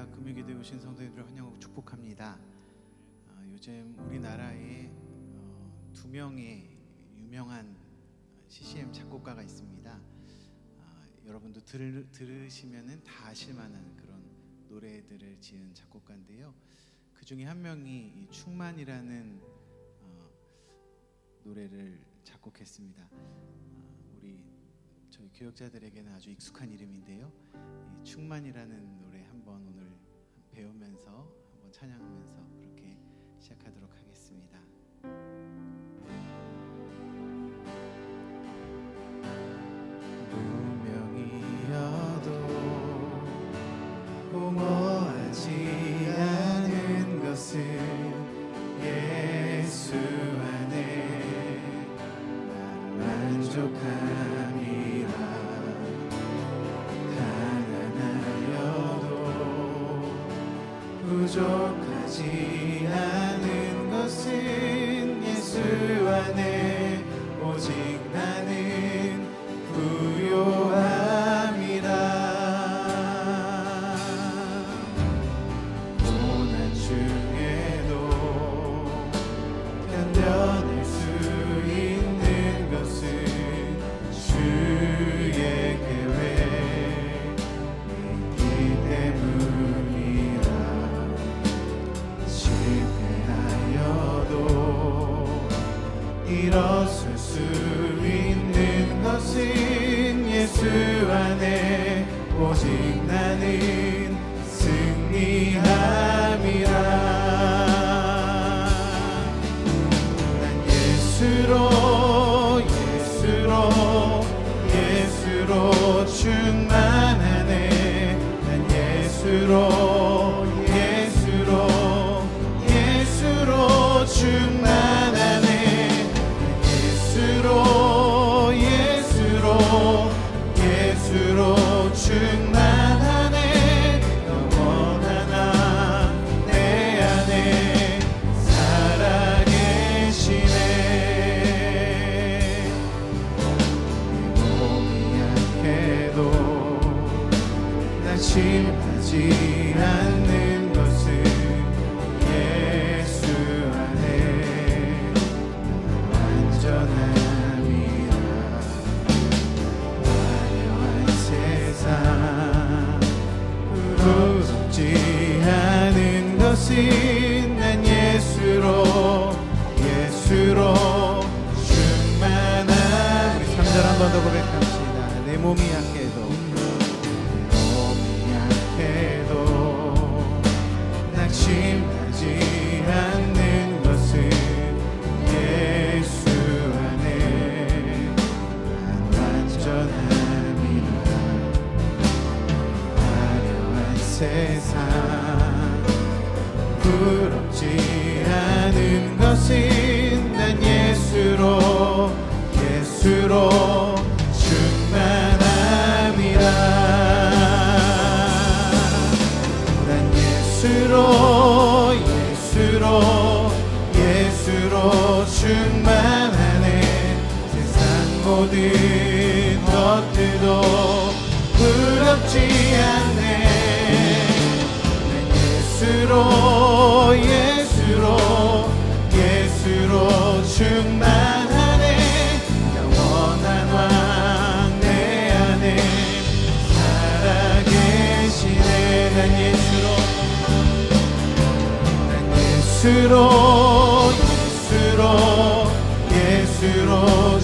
금요기도에 오신 성도님들을 환영하고 축복합니다. 요즘 우리나라에 두 명의 유명한 CCM 작곡가가 있습니다. 여러분도 들으시면은 다 아실 만한 그런 노래들을 지은 작곡가인데요. 그 중에 한 명이 충만이라는 노래를 작곡했습니다. 저희 교역자들에게는 아주 익숙한 이름인데요. 이 충만이라는 노래 한번 오늘 배우면서 한번 찬양하면서 그렇게 시작하도록 하겠습니다. 무명이어도 공허하지 않은 것은 예수 안에 난 만족함이라. 가난하여도 부족하지 않은 것은 예수 안에 오직 나는 부요함이라. 고난 중에도 견뎌낼 수 있는 것은 주의 계획 있기 때문이라. 실패하여도 일어설 수 있는 것은 예수 안에 오직 나는 승리함이라. 난 예수로 충만하네. 난 예수로 충만하네. 예수로 충만하네. 영원하나 내 안에 살아계시네. 내 몸이 약해도 낙심하지 않는 것은 예수 안에 완전함이라. 부럽지 않은 것은 난 예수로 충만한. 우리 3절 한 번 더 고백합시다. 내 몸이 약해도 낙심하지 않는 것은 예수 안에 난 완전함이라. 세상 부럽지 않은 것은 난 예수로 충만함이라. 난 예수로 충만하네. 세상 모든 것들도 부럽지 않네. 예수로 충만하네. 영원한 왕 내 안에 살아계시네. 난 예수로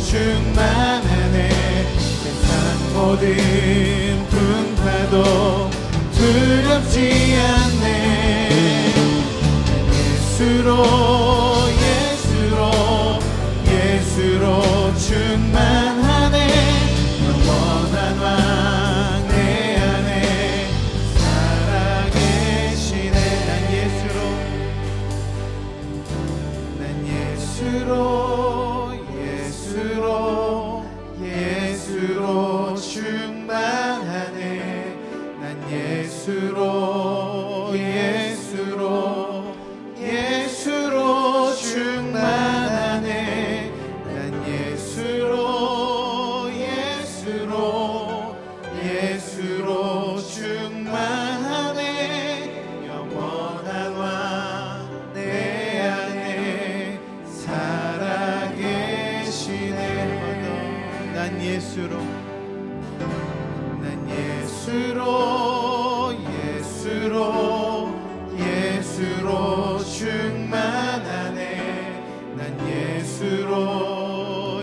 충만하네. 세상 모든 풍파도 두렵지 않네. 예수로 충만하네. 영원한 왕 내 안에 살아계시네. 난 예수로 충만하네. 난 예수로 충만하네. 난 예수로 충만하네. 예수로 충만하네. 난 예수로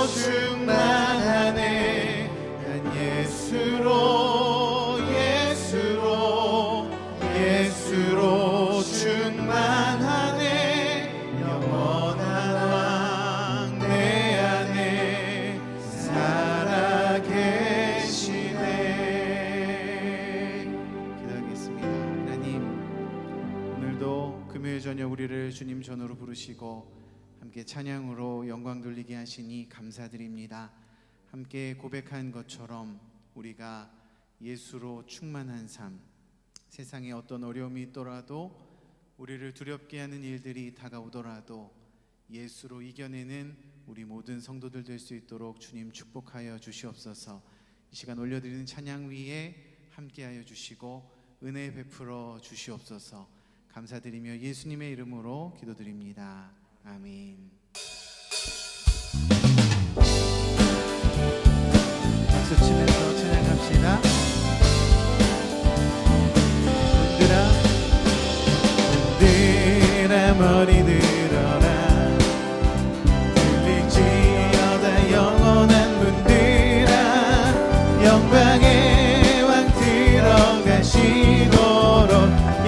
충만하네. 난 예수로 충만하네. 영원한 왕 내 안에 살아계시네. 기도하겠습니다. 하나님, 오늘도 금요일 저녁 우리를 주님 전으로 부르시고 함께 찬양으로 영광 돌리게 하시니 감사드립니다. 함께 고백한 것처럼 우리가 예수로 충만한 삶, 세상에 어떤 어려움이 있더라도, 우리를 두렵게 하는 일들이 다가오더라도 예수로 이겨내는 우리 모든 성도들 될 수 있도록 주님 축복하여 주시옵소서. 이 시간 올려드리는 찬양 위에 함께하여 주시고 은혜 베풀어 주시옵소서. 감사드리며 예수님의 이름으로 기도드립니다. 아멘. 박수 치면서 찬양합시다. 문들아 머리 들어라. 들릴지어다 영원한 문들아. 영광의 왕 들어가시도록.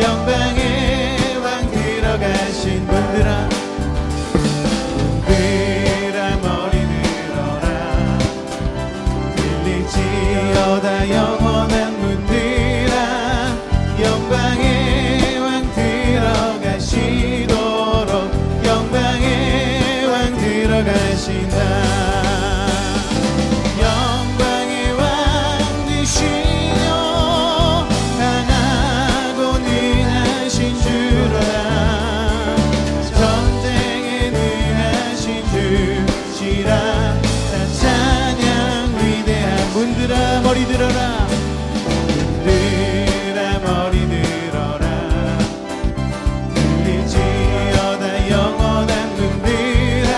영광의 왕 들어가신 문들아. 머리 들어라. 들릴지어다 영원한 문들아. 영광의 왕 들어가시도록. 영광의 왕 들어가신다. 영광의 왕 되시며 강하고 능하신 주로다. 전쟁에 능하신 주시라. 다 찬양 위대한 문들아 머리 들어라. 문들아 머리 들어라. 들릴지어다 영원한 문들아.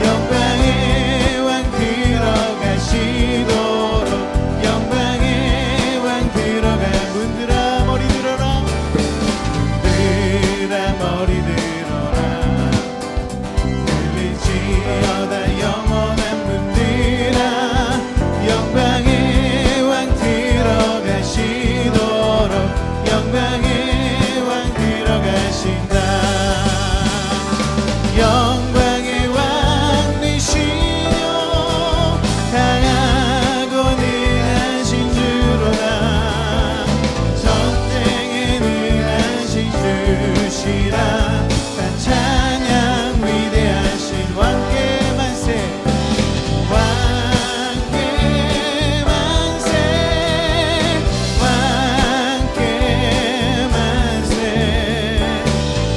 영광의 왕 들어가시도록. 영광의 왕 들어가. 문들아 머리 들어라. 문들아 머리 들어라. 들릴지어다 영원한 문들아. 영광의 왕 들어가시도록. 영광의 왕 들어가신다. 영광의 왕 되시며 강하고 능하신 주로다. 전쟁에 능하신 주시라. 다 찬양 위대하신 왕께 만세. 왕께 만세. 왕께 만세.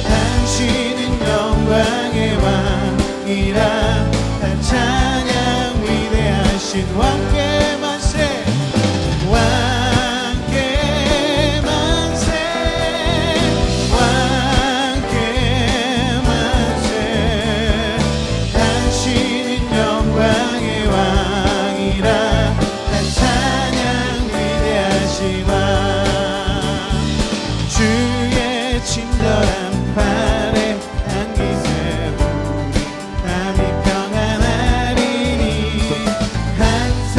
당신은 영광의 왕이라. 다 찬양 위대하신 왕께 만세. 왕께 만세. 왕께 만세. 당신은 영광의 왕이라. 다 찬양 위대하신 왕. 주의 친절한 팔에 안기세 우리 남이 평안하리니. 항상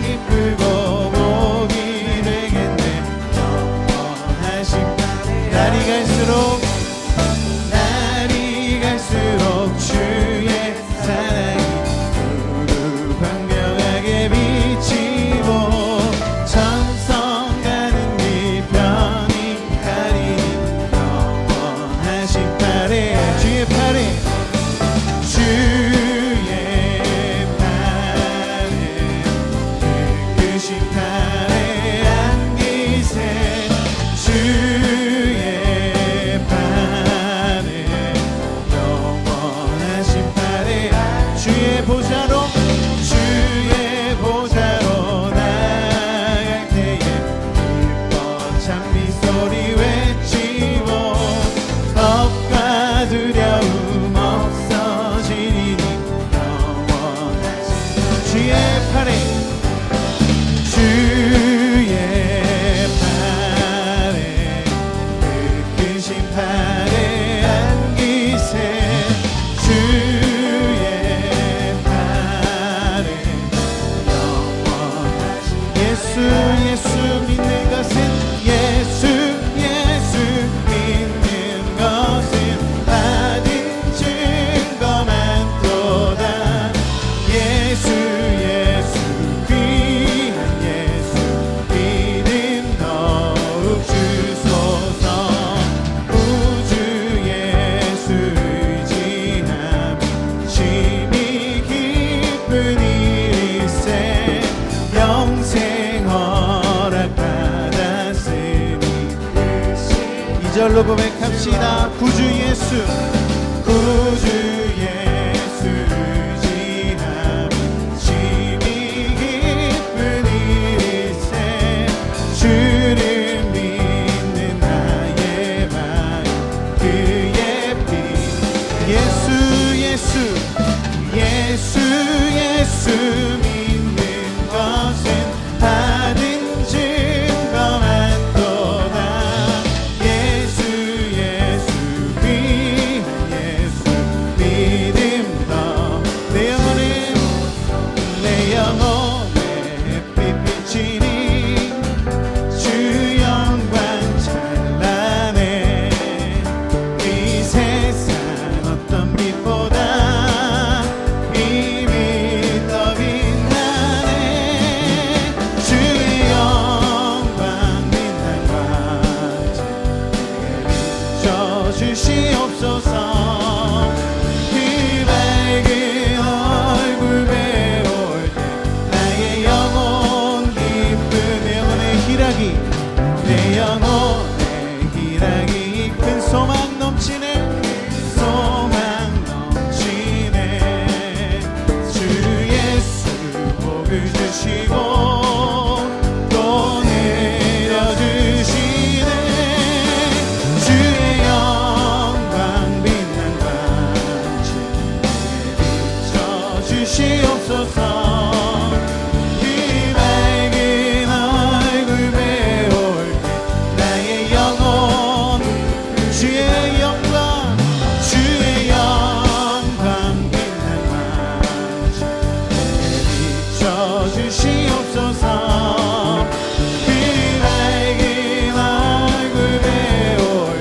기쁘고 복이 되겠네. 영원하신 날이 갈수록 주의 사랑이 두루 광명하게 비치고. 천성 가는 네 편이 가리니. 영원하신 팔에 주의 팔에 크신 팔에 안기세. 주의 팔에 영원하신 팔에 주의 보좌로 나갈 때에 기뻐 찬미 소리 외치고. 겁과 두려움 없어지리니. 영원하신 주의 입술로 고백합시다. 구주 예수, 구주 예수 지함이 심히 기쁜 일일세. 주를 믿는 나의 마음 그의 피. 예수 예수 예수 예수 믿는 것은 받은 증거만 또다. 예수 예수 귀한 예수 믿음 너. 내 영혼에 햇빛 비치니 주 영광 찬란해. 이 세상 어떤 빛보다 이미 더 빛나네. 주의 영광 빛난 광채 비춰주시옵소서. 그 밝은 얼굴 배울 때 나의 영혼 기쁜 내 영혼의 희락이 내 영혼의 희락이 큰 소망 넘치네. 소망 넘치네. 주 예수 복을 주시고 또 내려주시네. 주의 영광 빛난 광채 비춰주시옵소서. 그 밝은 얼굴 배울 때 나의 영혼 주의 영광 빛난 광채 비춰주시옵소서. 그 밝은 얼굴 배울 때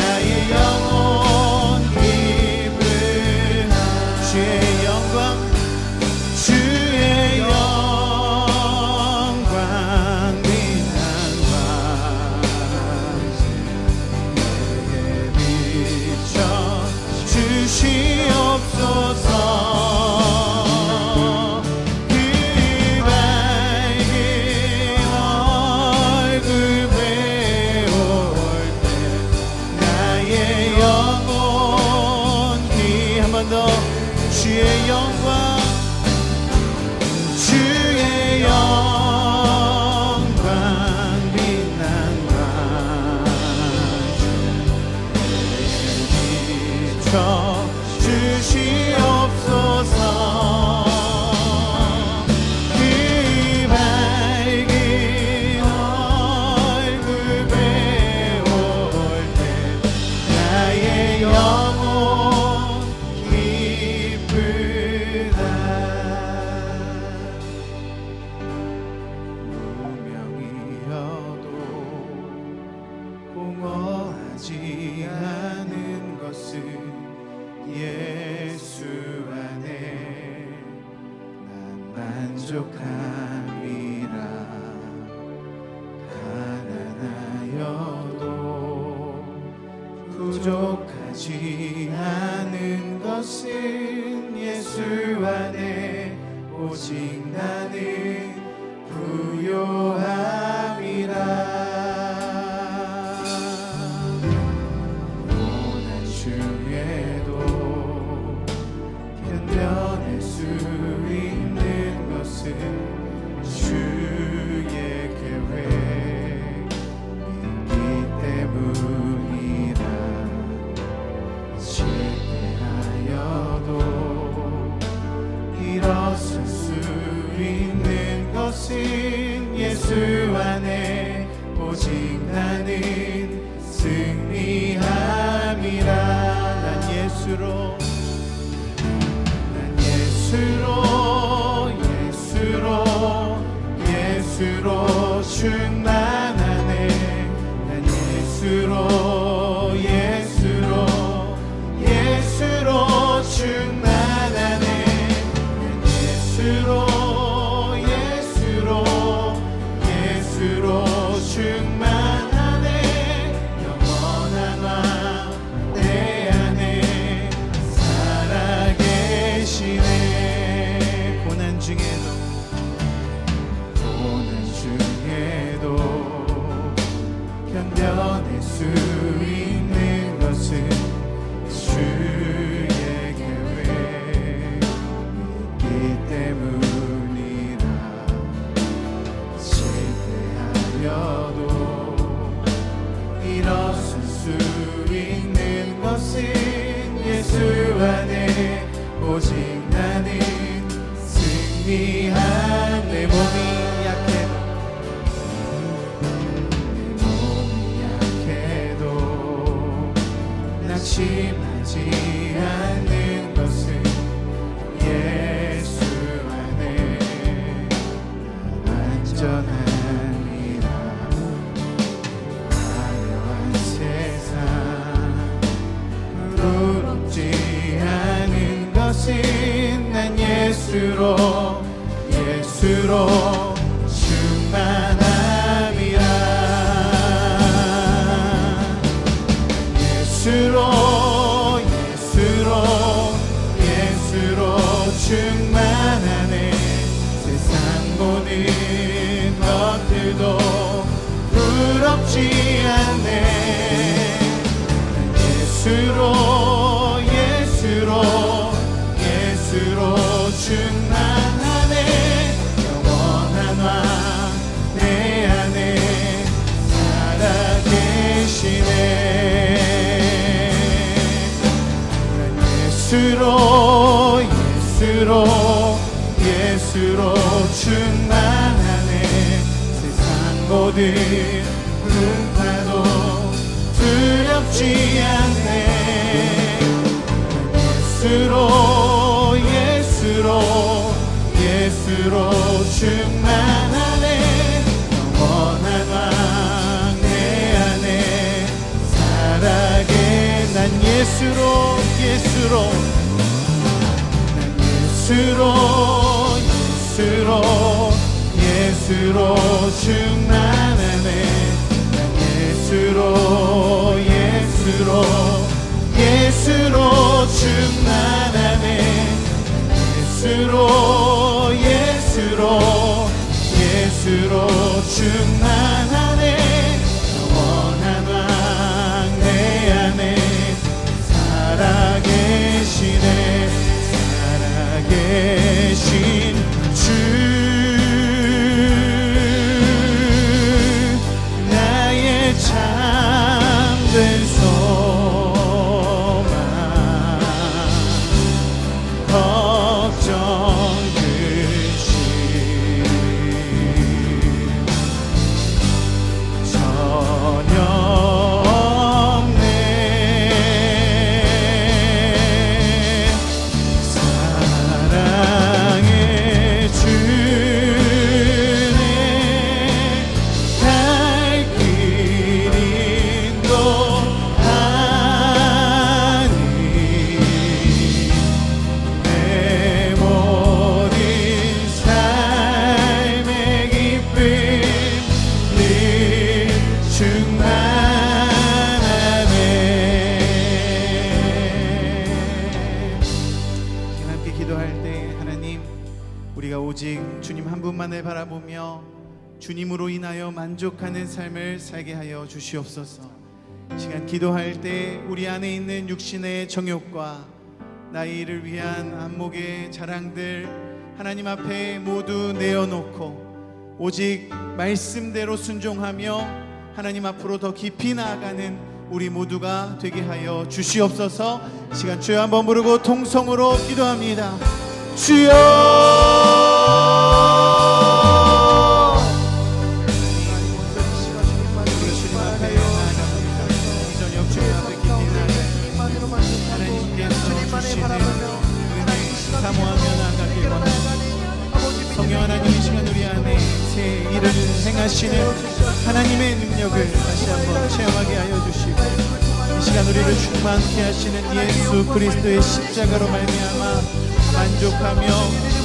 나의 영혼 기쁜 주의 영광 빛난 광채 비춰주시옵소서. 그 밝은 얼굴 배울 때 나의 영혼 한 번 더 주의 영광 빛난 광채 비춰주시옵소서. 그 밝은 얼굴 배울 때 나의 영혼 기쁘다. 무명이어도 공허하지 않은 것은 예수 안에 난 만족함이라. 가난하여도 부족하지 않은 것은 예수 안에 오직 나는 부요함이라. 고난 중에도 견뎌낼 수 있는 것은 주의 계획 믿기 때문이라. 실패하여도 일어설 수 있는 것은 예수 안에 오직 나는 승리함이라. 난 예수로 충만하네. 난 예수로 충만하네. 난 예수로 충만하네. 영원한 왕 내 안에 살아계시네. 고난 중에도 견뎌낼 수 있는 위한 내 몸이 약해도 낙심하지 않는 것은 예수 안에 안전합니다. 화려한 세상 부럽지 않은 것은 난 예수로 충만함이라. 예수로 충만하네. 세상 모든 것들도 부럽지 않네. 예수로 충만하네. 영원한 왕 내 안에 살아계시네. 예수로 충만하네. 세상 모든 풍파도 두렵지 않네. 예수로 충만하네. 영원한 왕 내 안에 살아계. 난 예수로 충만하네. 예수로 충만하네. 예수로 충만하네. 영원한 왕 내 안에 살아계시네. 살아계신 주 나의 참된 소망 걱정 오직 주님 한 분만을 바라보며 주님으로 인하여 만족하는 삶을 살게 하여 주시옵소서. 시간 기도할 때 우리 안에 있는 육신의 정욕과 나의 일을 위한 안목의 자랑들 하나님 앞에 모두 내어놓고 오직 말씀대로 순종하며 하나님 앞으로 더 깊이 나아가는 우리 모두가 되게 하여 주시옵소서. 시간 주여 한번 부르고 통성으로 기도합니다. 주여 성령 하나님 이 시간 우리 안에 새 일을 행하시는 하나님의 능력을 다시 한번 체험하게 하여 주시고 이 시간 우리를 충만케 하시는 예수 그리스도의 십자가로 말미암아 만족하며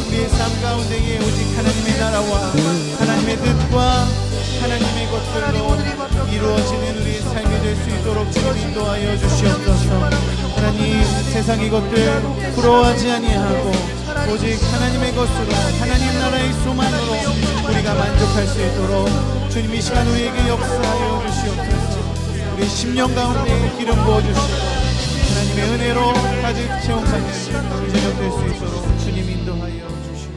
우리의 삶 가운데에 오직 하나님의 나라와 하나님의 뜻과 하나님의 것들로 이루어지는 우리의 삶이 될 수 있도록 주님 인도하여 주시옵소서. 하나님 세상의 것들 부러워하지 아니하고 오직 하나님의 것으로 하나님 나라의 소망으로 우리가 만족할 수 있도록 주님 이 시간 우리에게 역사하여 주시옵소서. 우리 심령 가운데 기름 부어주시고 하나님의 은혜로 가득 채움받는 저녁 될 수 있도록 주님 인도하여 주시옵소서.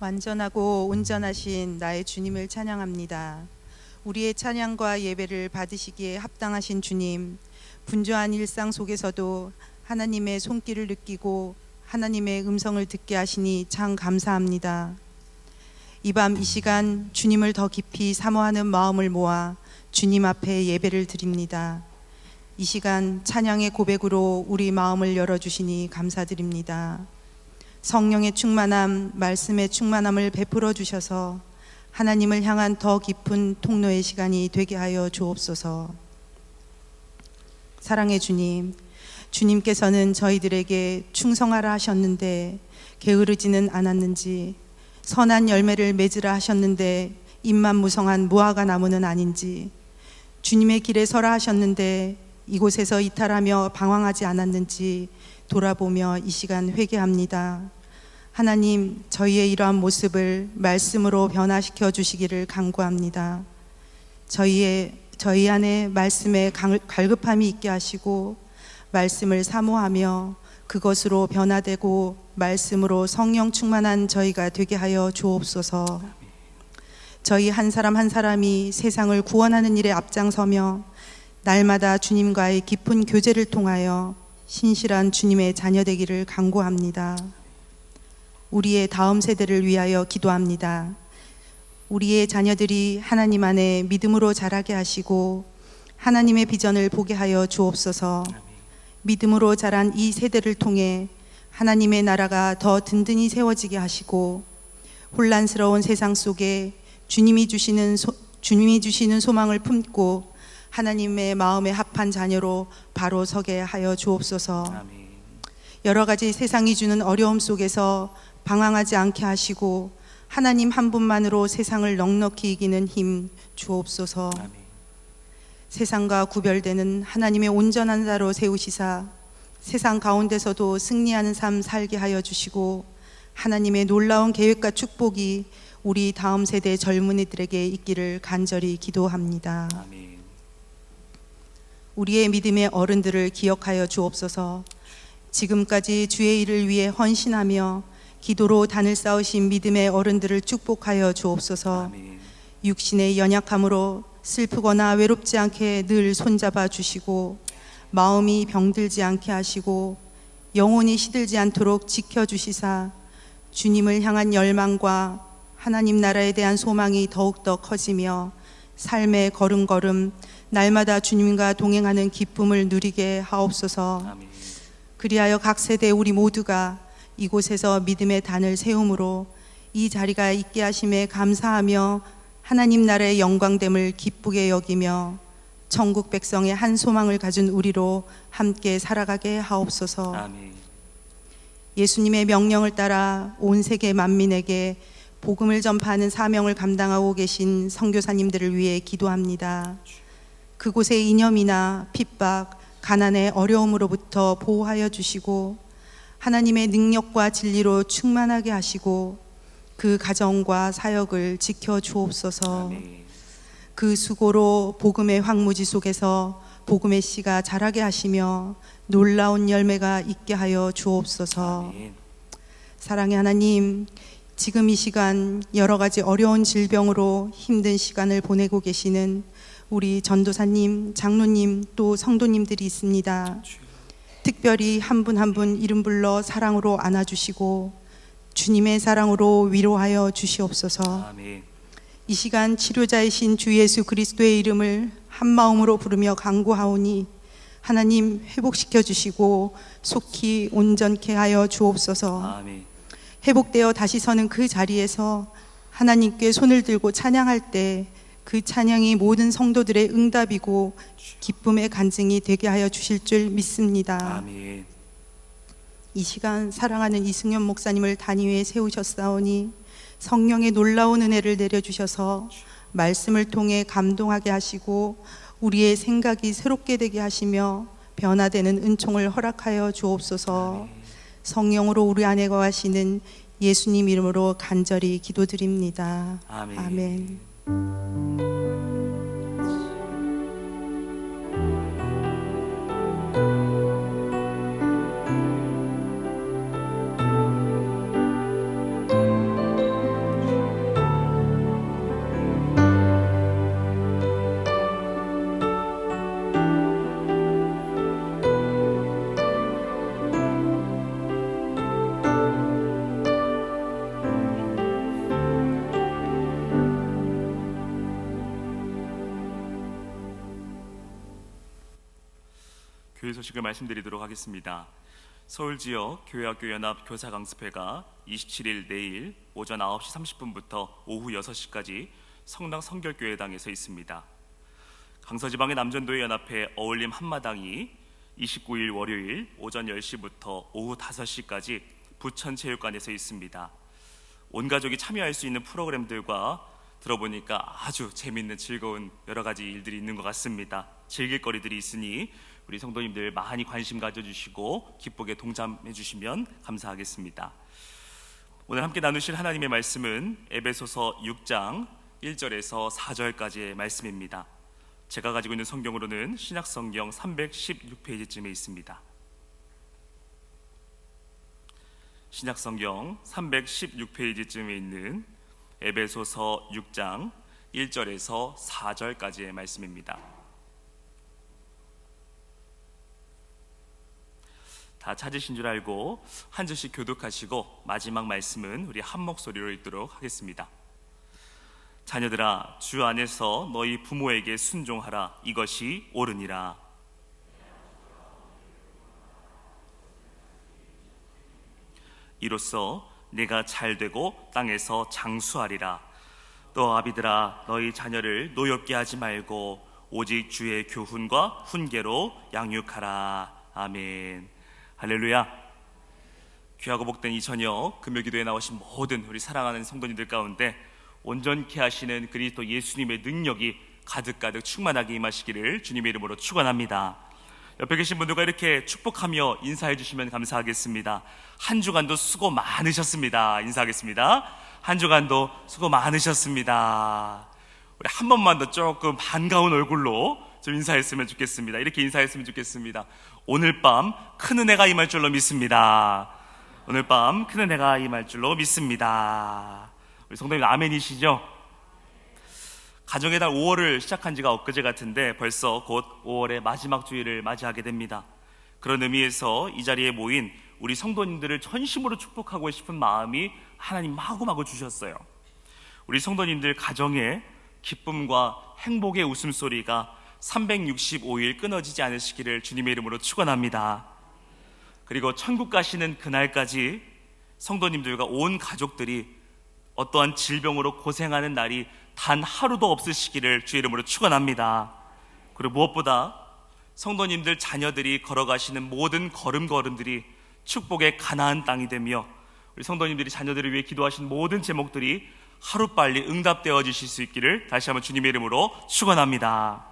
완전하고 온전하신 나의 주님을 찬양합니다. 우리의 찬양과 예배를 받으시기에 합당하신 주님, 분주한 일상 속에서도 하나님의 손길을 느끼고 하나님의 음성을 듣게 하시니 참 감사합니다. 이 밤 이 시간 주님을 더 깊이 사모하는 마음을 모아 주님 앞에 예배를 드립니다. 이 시간 찬양의 고백으로 우리 마음을 열어주시니 감사드립니다. 성령의 충만함, 말씀의 충만함을 베풀어 주셔서 하나님을 향한 더 깊은 통로의 시간이 되게 하여 주옵소서. 사랑의 주님, 주님께서는 저희들에게 충성하라 하셨는데 게으르지는 않았는지, 선한 열매를 맺으라 하셨는데 잎만 무성한 무화과 나무는 아닌지, 주님의 길에 서라 하셨는데 이곳에서 이탈하며 방황하지 않았는지 돌아보며 이 시간 회개합니다. 하나님, 저희의 이러한 모습을 말씀으로 변화시켜 주시기를 간구합니다. 저희 안에 말씀에 갈급함이 있게 하시고 말씀을 사모하며 그것으로 변화되고 말씀으로 성령 충만한 저희가 되게 하여 주옵소서. 저희 한 사람 한 사람이 세상을 구원하는 일에 앞장서며 날마다 주님과의 깊은 교제를 통하여 신실한 주님의 자녀 되기를 간구합니다. 우리의 다음 세대를 위하여 기도합니다. 우리의 자녀들이 하나님 안에 믿음으로 자라게 하시고 하나님의 비전을 보게 하여 주옵소서. 믿음으로 자란 이 세대를 통해 하나님의 나라가 더 든든히 세워지게 하시고 혼란스러운 세상 속에 주님이 주시는 소망을 품고 하나님의 마음에 합한 자녀로 바로 서게 하여 주옵소서. 아멘. 여러 가지 세상이 주는 어려움 속에서 방황하지 않게 하시고 하나님 한 분만으로 세상을 넉넉히 이기는 힘 주옵소서. 아멘. 세상과 구별되는 하나님의 온전한 자로 세우시사 세상 가운데서도 승리하는 삶 살게 하여 주시고 하나님의 놀라운 계획과 축복이 우리 다음 세대 젊은이들에게 있기를 간절히 기도합니다. 아멘. 우리의 믿음의 어른들을 기억하여 주옵소서. 지금까지 주의 일을 위해 헌신하며 기도로 단을 쌓으신 믿음의 어른들을 축복하여 주옵소서. 아멘. 육신의 연약함으로 슬프거나 외롭지 않게 늘 손잡아 주시고 마음이 병들지 않게 하시고 영혼이 시들지 않도록 지켜주시사 주님을 향한 열망과 하나님 나라에 대한 소망이 더욱더 커지며 삶의 걸음걸음 날마다 주님과 동행하는 기쁨을 누리게 하옵소서. 아멘. 그리하여 각 세대 우리 모두가 이곳에서 믿음의 단을 세움으로 이 자리가 있게 하심에 감사하며 하나님 나라의 영광됨을 기쁘게 여기며 천국 백성의 한 소망을 가진 우리로 함께 살아가게 하옵소서. 아멘. 예수님의 명령을 따라 온 세계 만민에게 복음을 전파하는 사명을 감당하고 계신 선교사님들을 위해 기도합니다. 그곳의 이념이나 핍박, 가난의 어려움으로부터 보호하여 주시고 하나님의 능력과 진리로 충만하게 하시고 그 가정과 사역을 지켜 주옵소서. 아멘. 그 수고로 복음의 황무지 속에서 복음의 씨가 자라게 하시며 놀라운 열매가 있게 하여 주옵소서. 아멘. 사랑의 하나님, 지금 이 시간 여러 가지 어려운 질병으로 힘든 시간을 보내고 계시는 우리 전도사님, 장로님 또 성도님들이 있습니다. 특별히 한 분 한 분 이름 불러 사랑으로 안아주시고 주님의 사랑으로 위로하여 주시옵소서. 아멘. 이 시간 치료자이신 주 예수 그리스도의 이름을 한 마음으로 부르며 간구하오니 하나님 회복시켜 주시고 속히 온전케 하여 주옵소서. 아멘. 회복되어 다시 서는 그 자리에서 하나님께 손을 들고 찬양할 때 그 찬양이 모든 성도들의 응답이고 기쁨의 간증이 되게 하여 주실 줄 믿습니다. 아멘. 이 시간 사랑하는 이승현 목사님을 단위에 세우셨사오니 성령의 놀라운 은혜를 내려주셔서 말씀을 통해 감동하게 하시고 우리의 생각이 새롭게 되게 하시며 변화되는 은총을 허락하여 주옵소서. 성령으로 우리 안에 거하시는 예수님 이름으로 간절히 기도드립니다. 아멘. 아멘. 소식을 말씀드리도록 하겠습니다. 서울 지역 교회학교 연합 교사 강습회가 27일 내일 오전 9시 30분부터 오후 6시까지 성당 성결교회당에서 있습니다. 강서지방의 남전도회 연합회 어울림 한마당이 29일 월요일 오전 10시부터 오후 5시까지 부천체육관에서 있습니다. 온 가족이 참여할 수 있는 프로그램들과 들어보니까 아주 재밌는 즐거운 여러 가지 일들이 있는 것 같습니다. 즐길 거리들이 있으니 우리 성도님들 많이 관심 가져주시고 기쁘게 동참해 주시면 감사하겠습니다. 오늘 함께 나누실 하나님의 말씀은 에베소서 6장 1절에서 4절까지의 말씀입니다. 제가 가지고 있는 성경으로는 신약성경 316페이지쯤에 있습니다. 신약성경 316페이지쯤에 있는 에베소서 6장 1절에서 4절까지의 말씀입니다. 다 찾으신 줄 알고 한 절씩 교독하시고 마지막 말씀은 우리 한 목소리로 읽도록 하겠습니다. 자녀들아, 주 안에서 너희 부모에게 순종하라. 이것이 옳으니라. 이로써 내가 잘되고 땅에서 장수하리라. 또 아비들아, 너희 자녀를 노엽게 하지 말고 오직 주의 교훈과 훈계로 양육하라. 아멘. 할렐루야. 귀하고 복된 이 저녁 금요기도에 나오신 모든 우리 사랑하는 성도님들 가운데 온전케 하시는 그리스도 예수님의 능력이 가득가득 충만하게 임하시기를 주님의 이름으로 축원합니다. 옆에 계신 분들과 이렇게 축복하며 인사해 주시면 감사하겠습니다. 한 주간도 수고 많으셨습니다. 인사하겠습니다. 한 주간도 수고 많으셨습니다. 우리 한 번만 더 조금 반가운 얼굴로 좀 인사했으면 좋겠습니다. 이렇게 인사했으면 좋겠습니다. 오늘 밤 큰 은혜가 임할 줄로 믿습니다. 오늘 밤 큰 은혜가 임할 줄로 믿습니다. 우리 성도님 아멘이시죠? 가정의 달 5월을 시작한 지가 엊그제 같은데 벌써 곧 5월의 마지막 주일을 맞이하게 됩니다. 그런 의미에서 이 자리에 모인 우리 성도님들을 전심으로 축복하고 싶은 마음이 하나님 마구마구 주셨어요. 우리 성도님들 가정에 기쁨과 행복의 웃음소리가 365일 끊어지지 않으시기를 주님의 이름으로 축원합니다. 그리고 천국 가시는 그날까지 성도님들과 온 가족들이 어떠한 질병으로 고생하는 날이 단 하루도 없으시기를 주의 이름으로 축원합니다. 그리고 무엇보다 성도님들 자녀들이 걸어가시는 모든 걸음걸음들이 축복의 가나안 땅이 되며 우리 성도님들이 자녀들을 위해 기도하신 모든 제목들이 하루빨리 응답되어 주실 수 있기를 다시 한번 주님의 이름으로 축원합니다.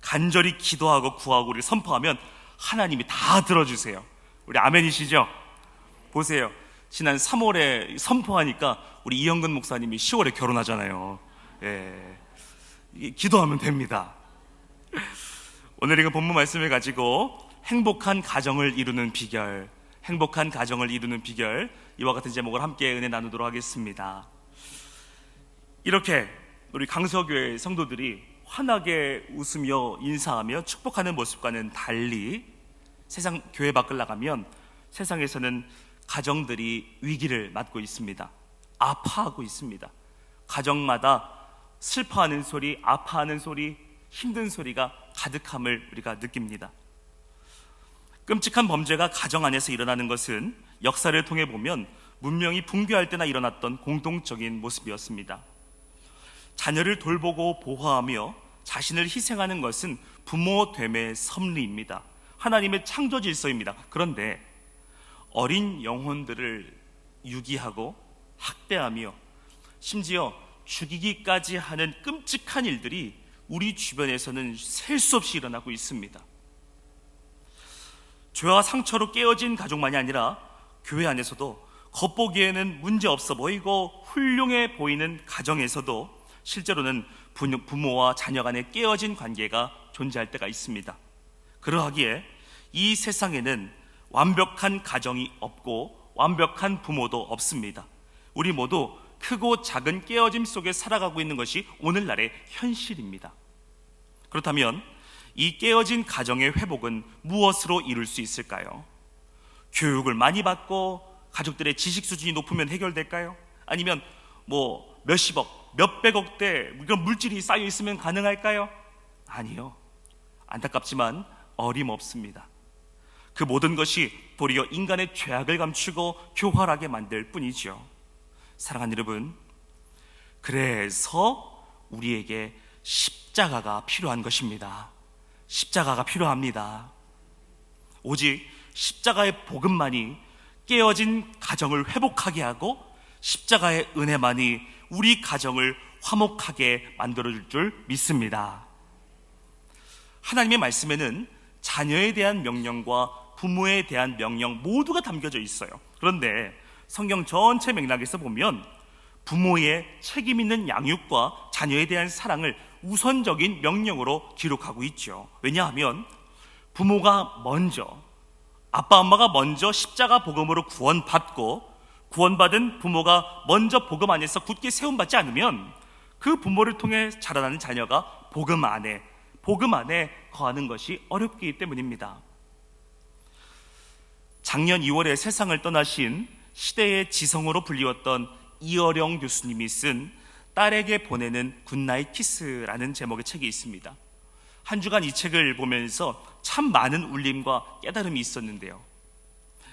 간절히 기도하고 구하고 우리 선포하면 하나님이 다 들어주세요. 우리 아멘이시죠? 보세요, 지난 3월에 선포하니까 우리 이영근 목사님이 10월에 결혼하잖아요. 예, 기도하면 됩니다. 오늘 읽은 본문 말씀을 가지고 행복한 가정을 이루는 비결, 행복한 가정을 이루는 비결, 이와 같은 제목을 함께 은혜 나누도록 하겠습니다. 이렇게 우리 강서교회 성도들이 환하게 웃으며 인사하며 축복하는 모습과는 달리 세상 교회 밖을 나가면 세상에서는 가정들이 위기를 맞고 있습니다. 아파하고 있습니다. 가정마다 슬퍼하는 소리, 아파하는 소리, 힘든 소리가 가득함을 우리가 느낍니다. 끔찍한 범죄가 가정 안에서 일어나는 것은 역사를 통해 보면 문명이 붕괴할 때나 일어났던 공통적인 모습이었습니다. 자녀를 돌보고 보호하며 자신을 희생하는 것은 부모됨의 섭리입니다. 하나님의 창조 질서입니다. 그런데 어린 영혼들을 유기하고 학대하며 심지어 죽이기까지 하는 끔찍한 일들이 우리 주변에서는 셀 수 없이 일어나고 있습니다. 죄와 상처로 깨어진 가족만이 아니라 교회 안에서도 겉보기에는 문제없어 보이고 훌륭해 보이는 가정에서도 실제로는 부모와 자녀 간의 깨어진 관계가 존재할 때가 있습니다. 그러하기에 이 세상에는 완벽한 가정이 없고 완벽한 부모도 없습니다. 우리 모두 크고 작은 깨어짐 속에 살아가고 있는 것이 오늘날의 현실입니다. 그렇다면 이 깨어진 가정의 회복은 무엇으로 이룰 수 있을까요? 교육을 많이 받고 가족들의 지식 수준이 높으면 해결될까요? 아니면 몇십억, 몇백억대 이런 물질이 쌓여 있으면 가능할까요? 아니요. 안타깝지만 어림없습니다. 그 모든 것이 도리어 인간의 죄악을 감추고 교활하게 만들 뿐이죠. 사랑하는 여러분, 그래서 우리에게 십자가가 필요한 것입니다. 십자가가 필요합니다. 오직 십자가의 복음만이 깨어진 가정을 회복하게 하고 십자가의 은혜만이 우리 가정을 화목하게 만들어줄 줄 믿습니다. 하나님의 말씀에는 자녀에 대한 명령과 부모에 대한 명령 모두가 담겨져 있어요. 그런데 성경 전체 맥락에서 보면 부모의 책임 있는 양육과 자녀에 대한 사랑을 우선적인 명령으로 기록하고 있죠. 왜냐하면 부모가 먼저, 아빠 엄마가 먼저 십자가 복음으로 구원받고 구원받은 부모가 먼저 복음 안에서 굳게 세움받지 않으면 그 부모를 통해 자라나는 자녀가 복음 안에 거하는 것이 어렵기 때문입니다. 작년 2월에 세상을 떠나신 시대의 지성으로 불리웠던 이어령 교수님이 쓴 딸에게 보내는 굿나잇 키스라는 제목의 책이 있습니다. 한 주간 이 책을 보면서 참 많은 울림과 깨달음이 있었는데요.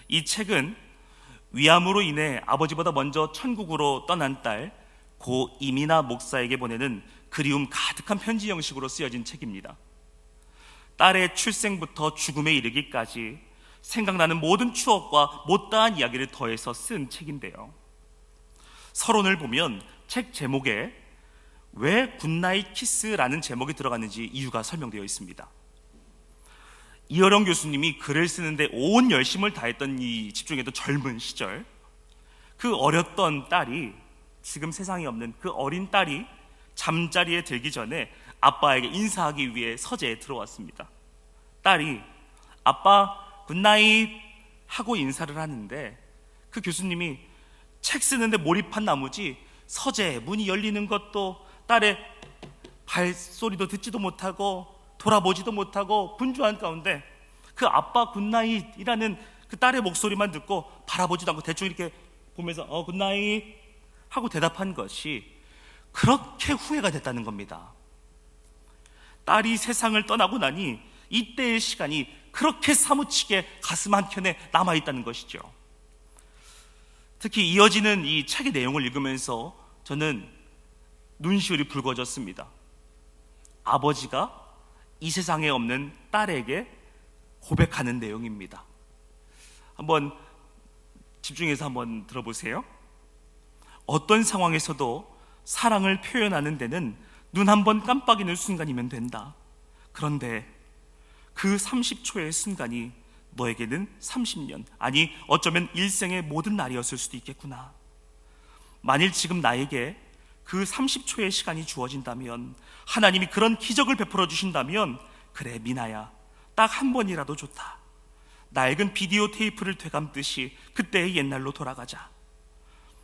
이 책은 위암으로 인해 아버지보다 먼저 천국으로 떠난 딸 고 이민아 목사에게 보내는 그리움 가득한 편지 형식으로 쓰여진 책입니다. 딸의 출생부터 죽음에 이르기까지 생각나는 모든 추억과 못다한 이야기를 더해서 쓴 책인데요. 서론을 보면 책 제목에 왜 굿나잇 키스라는 제목이 들어갔는지 이유가 설명되어 있습니다. 이어령 교수님이 글을 쓰는데 온 열심을 다했던 이 집중했던 젊은 시절, 그 어렸던 딸이, 지금 세상에 없는 그 어린 딸이 잠자리에 들기 전에 아빠에게 인사하기 위해 서재에 들어왔습니다. 딸이 아빠 굿나잇 하고 인사를 하는데 그 교수님이 책 쓰는데 몰입한 나머지 서재 문이 열리는 것도 딸의 발소리도 듣지도 못하고 돌아보지도 못하고 분주한 가운데 그 아빠 굿나잇이라는 그 딸의 목소리만 듣고 바라보지도 않고 대충 이렇게 보면서 굿나잇 하고 대답한 것이 그렇게 후회가 됐다는 겁니다. 딸이 세상을 떠나고 나니 이때의 시간이 그렇게 사무치게 가슴 한켠에 남아있다는 것이죠. 특히 이어지는 이 책의 내용을 읽으면서 저는 눈시울이 붉어졌습니다. 아버지가 이 세상에 없는 딸에게 고백하는 내용입니다. 한번 집중해서 한번 들어보세요. 어떤 상황에서도 사랑을 표현하는 데는 눈 한 번 깜빡이는 순간이면 된다. 그런데 그 30초의 순간이 너에게는 30년, 아니 어쩌면 일생의 모든 날이었을 수도 있겠구나. 만일 지금 나에게 그 30초의 시간이 주어진다면, 하나님이 그런 기적을 베풀어 주신다면, 그래 미나야, 딱 한 번이라도 좋다. 낡은 비디오 테이프를 되감듯이 그때의 옛날로 돌아가자.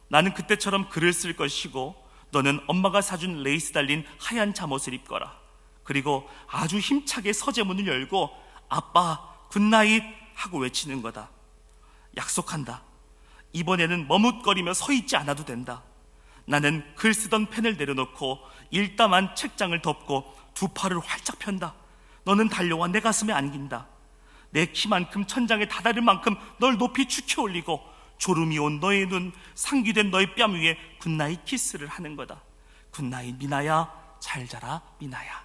나는 그때처럼 글을 쓸 것이고 너는 엄마가 사준 레이스 달린 하얀 잠옷을 입거라. 그리고 아주 힘차게 서재문을 열고 아빠 굿나잇 하고 외치는 거다. 약속한다. 이번에는 머뭇거리며 서 있지 않아도 된다. 나는 글 쓰던 펜을 내려놓고 일담한 책장을 덮고 두 팔을 활짝 편다. 너는 달려와 내 가슴에 안긴다. 내 키만큼 천장에 다다를 만큼 널 높이 축혀 올리고 졸음이 온 너의 눈, 상기된 너의 뺨 위에 굿나잇 키스를 하는 거다. 굿나잇 미나야, 잘 자라 미나야.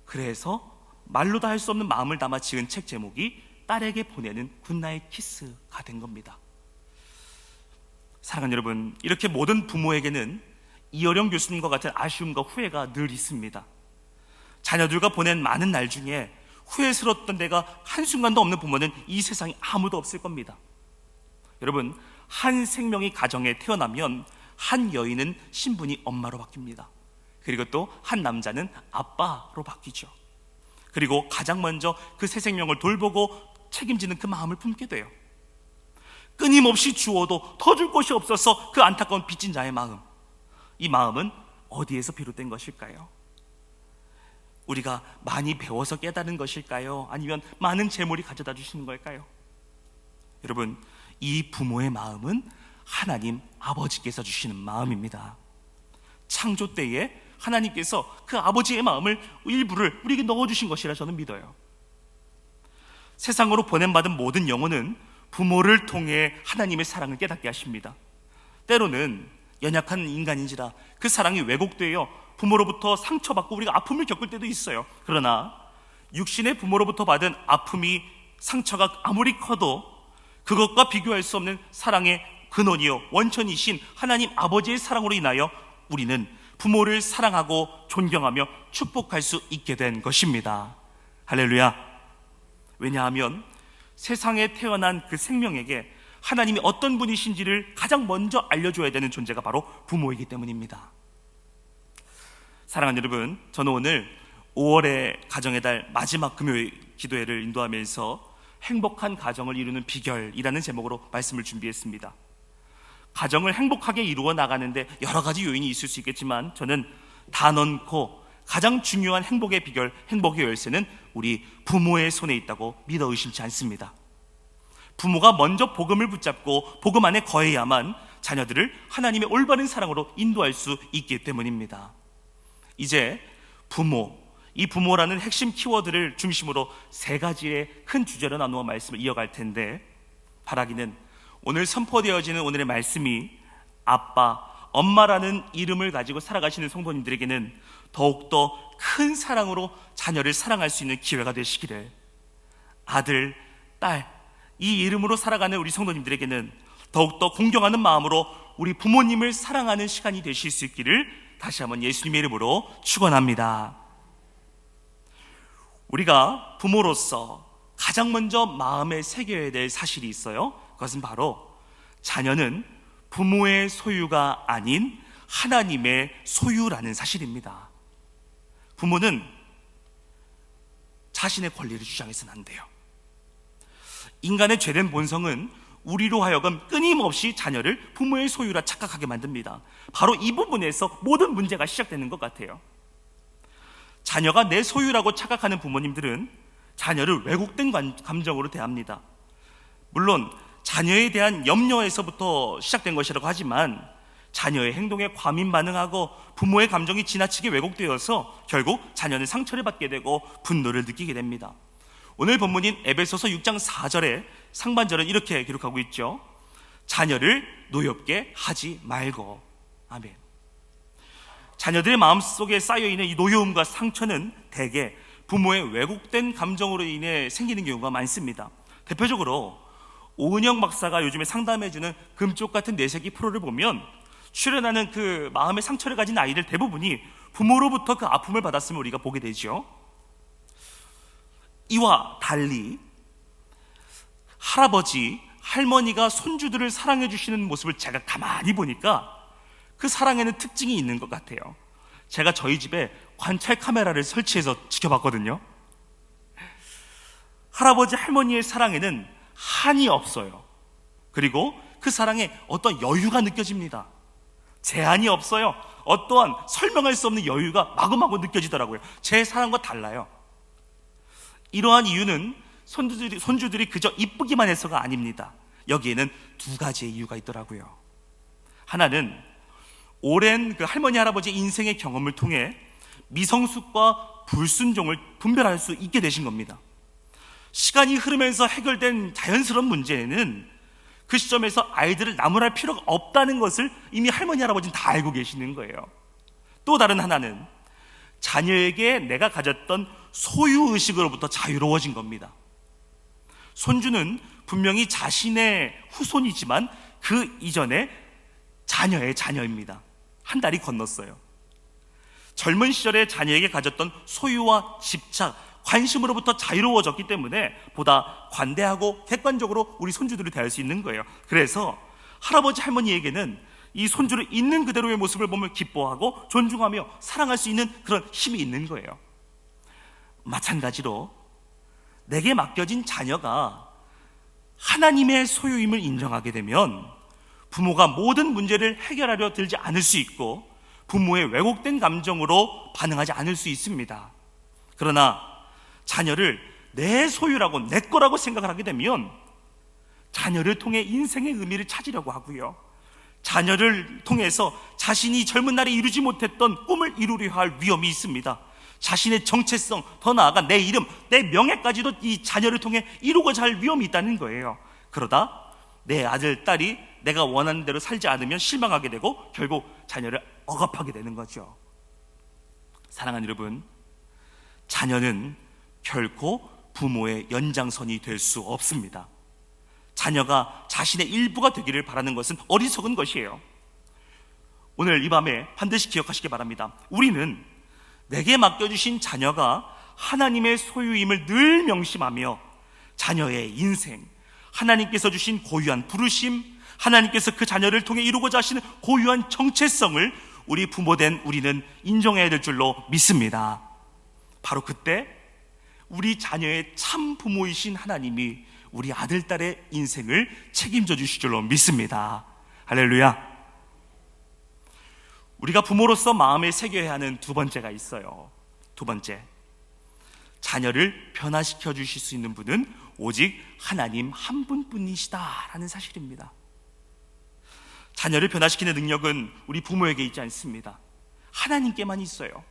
그래서 말로 다 할 수 없는 마음을 담아 지은 책 제목이 딸에게 보내는 굿나잇 키스가 된 겁니다. 사랑하는 여러분, 이렇게 모든 부모에게는 이어령 교수님과 같은 아쉬움과 후회가 늘 있습니다. 자녀들과 보낸 많은 날 중에 후회스러웠던 데가 한순간도 없는 부모는 이 세상에 아무도 없을 겁니다. 여러분, 한 생명이 가정에 태어나면 한 여인은 신분이 엄마로 바뀝니다. 그리고 또 한 남자는 아빠로 바뀌죠. 그리고 가장 먼저 그 새 생명을 돌보고 책임지는 그 마음을 품게 돼요. 끊임없이 주어도 더 줄 것이 없어서 그 안타까운 빚진 자의 마음, 이 마음은 어디에서 비롯된 것일까요? 우리가 많이 배워서 깨달은 것일까요? 아니면 많은 재물이 가져다 주시는 걸까요? 여러분, 이 부모의 마음은 하나님 아버지께서 주시는 마음입니다. 창조 때에 하나님께서 그 아버지의 마음을 일부를 우리에게 넣어주신 것이라 저는 믿어요. 세상으로 보냄받은 모든 영혼은 부모를 통해 하나님의 사랑을 깨닫게 하십니다. 때로는 연약한 인간인지라 그 사랑이 왜곡되어 부모로부터 상처받고 우리가 아픔을 겪을 때도 있어요. 그러나 육신의 부모로부터 받은 아픔이, 상처가 아무리 커도 그것과 비교할 수 없는 사랑의 근원이요 원천이신 하나님 아버지의 사랑으로 인하여 우리는 부모를 사랑하고 존경하며 축복할 수 있게 된 것입니다. 할렐루야. 왜냐하면 세상에 태어난 그 생명에게 하나님이 어떤 분이신지를 가장 먼저 알려줘야 되는 존재가 바로 부모이기 때문입니다. 사랑하는 여러분, 저는 오늘 5월의 가정의 달 마지막 금요일 기도회를 인도하면서 행복한 가정을 이루는 비결이라는 제목으로 말씀을 준비했습니다. 가정을 행복하게 이루어 나가는데 여러 가지 요인이 있을 수 있겠지만 저는 단언코 가장 중요한 행복의 비결, 행복의 열쇠는 우리 부모의 손에 있다고 믿어 의심치 않습니다. 부모가 먼저 복음을 붙잡고 복음 안에 거해야만 자녀들을 하나님의 올바른 사랑으로 인도할 수 있기 때문입니다. 이제 이 부모라는 핵심 키워드를 중심으로 세 가지의 큰 주제로 나누어 말씀을 이어갈 텐데, 바라기는 오늘 선포되어지는 오늘의 말씀이 아빠, 엄마라는 이름을 가지고 살아가시는 성도님들에게는 더욱더 큰 사랑으로 자녀를 사랑할 수 있는 기회가 되시기를, 아들, 딸, 이 이름으로 살아가는 우리 성도님들에게는 더욱더 공경하는 마음으로 우리 부모님을 사랑하는 시간이 되실 수 있기를 다시 한번 예수님의 이름으로 축원합니다. 우리가 부모로서 가장 먼저 마음에 새겨야 될 사실이 있어요. 그것은 바로 자녀는 부모의 소유가 아닌 하나님의 소유라는 사실입니다. 부모는 자신의 권리를 주장해서는 안 돼요. 인간의 죄된 본성은 우리로 하여금 끊임없이 자녀를 부모의 소유라 착각하게 만듭니다. 바로 이 부분에서 모든 문제가 시작되는 것 같아요. 자녀가 내 소유라고 착각하는 부모님들은 자녀를 왜곡된 감정으로 대합니다. 물론 자녀에 대한 염려에서부터 시작된 것이라고 하지만 자녀의 행동에 과민 반응하고 부모의 감정이 지나치게 왜곡되어서 결국 자녀는 상처를 받게 되고 분노를 느끼게 됩니다. 오늘 본문인 에베소서 6장 4절의 상반절은 이렇게 기록하고 있죠. 자녀를 노엽게 하지 말고. 아멘. 자녀들의 마음속에 쌓여있는 이 노여움과 상처는 대개 부모의 왜곡된 감정으로 인해 생기는 경우가 많습니다. 대표적으로 오은영 박사가 요즘에 상담해주는 금쪽 같은 내세기 프로를 보면 출연하는 그 마음의 상처를 가진 아이들 대부분이 부모로부터 그 아픔을 받았음을 우리가 보게 되죠. 이와 달리 할아버지, 할머니가 손주들을 사랑해 주시는 모습을 제가 가만히 보니까 그 사랑에는 특징이 있는 것 같아요. 제가 저희 집에 관찰 카메라를 설치해서 지켜봤거든요. 할아버지, 할머니의 사랑에는 한이 없어요. 그리고 그 사랑에 어떤 여유가 느껴집니다. 제한이 없어요. 어떠한 설명할 수 없는 여유가 마구마구 느껴지더라고요. 제 사랑과 달라요. 이러한 이유는 손주들이 그저 이쁘기만 해서가 아닙니다. 여기에는 두 가지의 이유가 있더라고요. 하나는 오랜 그 할머니, 할아버지의 인생의 경험을 통해 미성숙과 불순종을 분별할 수 있게 되신 겁니다. 시간이 흐르면서 해결된 자연스러운 문제는 그 시점에서 아이들을 나무랄 필요가 없다는 것을 이미 할머니, 할아버지는 다 알고 계시는 거예요. 또 다른 하나는 자녀에게 내가 가졌던 소유의식으로부터 자유로워진 겁니다. 손주는 분명히 자신의 후손이지만 그 이전에 자녀의 자녀입니다. 한 달이 건넜어요. 젊은 시절에 자녀에게 가졌던 소유와 집착, 관심으로부터 자유로워졌기 때문에 보다 관대하고 객관적으로 우리 손주들을 대할 수 있는 거예요. 그래서 할아버지, 할머니에게는 이 손주를 있는 그대로의 모습을 보면 기뻐하고 존중하며 사랑할 수 있는 그런 힘이 있는 거예요. 마찬가지로 내게 맡겨진 자녀가 하나님의 소유임을 인정하게 되면 부모가 모든 문제를 해결하려 들지 않을 수 있고 부모의 왜곡된 감정으로 반응하지 않을 수 있습니다. 그러나 자녀를 내 소유라고, 내 거라고 생각을 하게 되면 자녀를 통해 인생의 의미를 찾으려고 하고요, 자녀를 통해서 자신이 젊은 날에 이루지 못했던 꿈을 이루려 할 위험이 있습니다. 자신의 정체성, 더 나아가 내 이름, 내 명예까지도 이 자녀를 통해 이루고자 할 위험이 있다는 거예요. 그러다 내 아들, 딸이 내가 원하는 대로 살지 않으면 실망하게 되고 결국 자녀를 억압하게 되는 거죠. 사랑하는 여러분, 자녀는 결코 부모의 연장선이 될 수 없습니다. 자녀가 자신의 일부가 되기를 바라는 것은 어리석은 것이에요. 오늘 이 밤에 반드시 기억하시기 바랍니다. 우리는 내게 맡겨주신 자녀가 하나님의 소유임을 늘 명심하며 자녀의 인생, 하나님께서 주신 고유한 부르심, 하나님께서 그 자녀를 통해 이루고자 하시는 고유한 정체성을 우리 부모된 우리는 인정해야 될 줄로 믿습니다. 바로 그때 우리 자녀의 참 부모이신 하나님이 우리 아들, 딸의 인생을 책임져 주실 줄로 믿습니다. 할렐루야. 우리가 부모로서 마음에 새겨야 하는 두 번째가 있어요. 두 번째, 자녀를 변화시켜 주실 수 있는 분은 오직 하나님 한 분뿐이시다라는 사실입니다. 자녀를 변화시키는 능력은 우리 부모에게 있지 않습니다. 하나님께만 있어요.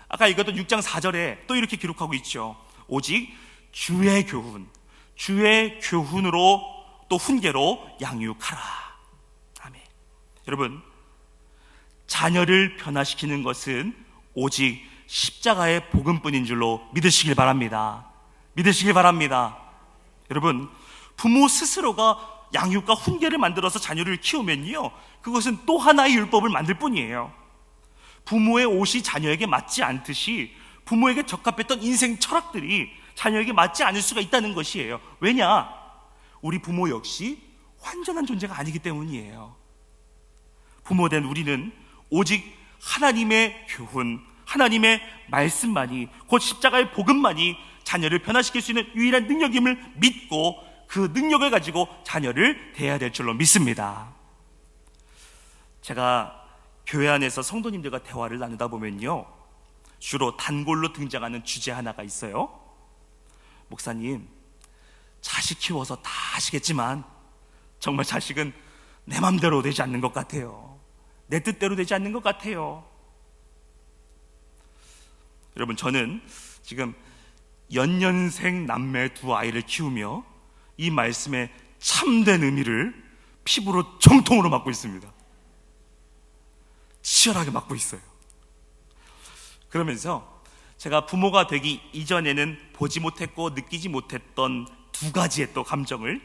아까 읽었던 6장 4절에 또 이렇게 기록하고 있죠. 오직 주의 교훈으로 또 훈계로 양육하라. 아멘. 여러분, 자녀를 변화시키는 것은 오직 십자가의 복음뿐인 줄로 믿으시길 바랍니다. 믿으시길 바랍니다. 여러분, 부모 스스로가 양육과 훈계를 만들어서 자녀를 키우면요, 그것은 또 하나의 율법을 만들 뿐이에요. 부모의 옷이 자녀에게 맞지 않듯이 부모에게 적합했던 인생 철학들이 자녀에게 맞지 않을 수가 있다는 것이에요. 왜냐? 우리 부모 역시 완전한 존재가 아니기 때문이에요. 부모된 우리는 오직 하나님의 교훈, 하나님의 말씀만이, 곧 십자가의 복음만이 자녀를 변화시킬 수 있는 유일한 능력임을 믿고 그 능력을 가지고 자녀를 대해야 될 줄로 믿습니다. 제가 교회 안에서 성도님들과 대화를 나누다 보면요, 주로 단골로 등장하는 주제 하나가 있어요. 목사님, 자식 키워서 다 아시겠지만 정말 자식은 내 맘대로 되지 않는 것 같아요. 내 뜻대로 되지 않는 것 같아요. 여러분, 저는 지금 연년생 남매 두 아이를 키우며 이 말씀의 참된 의미를 피부로 정통으로 맡고 있습니다. 치열하게 맡고 있어요. 그러면서 제가 부모가 되기 이전에는 보지 못했고 느끼지 못했던 두 가지의 또 감정을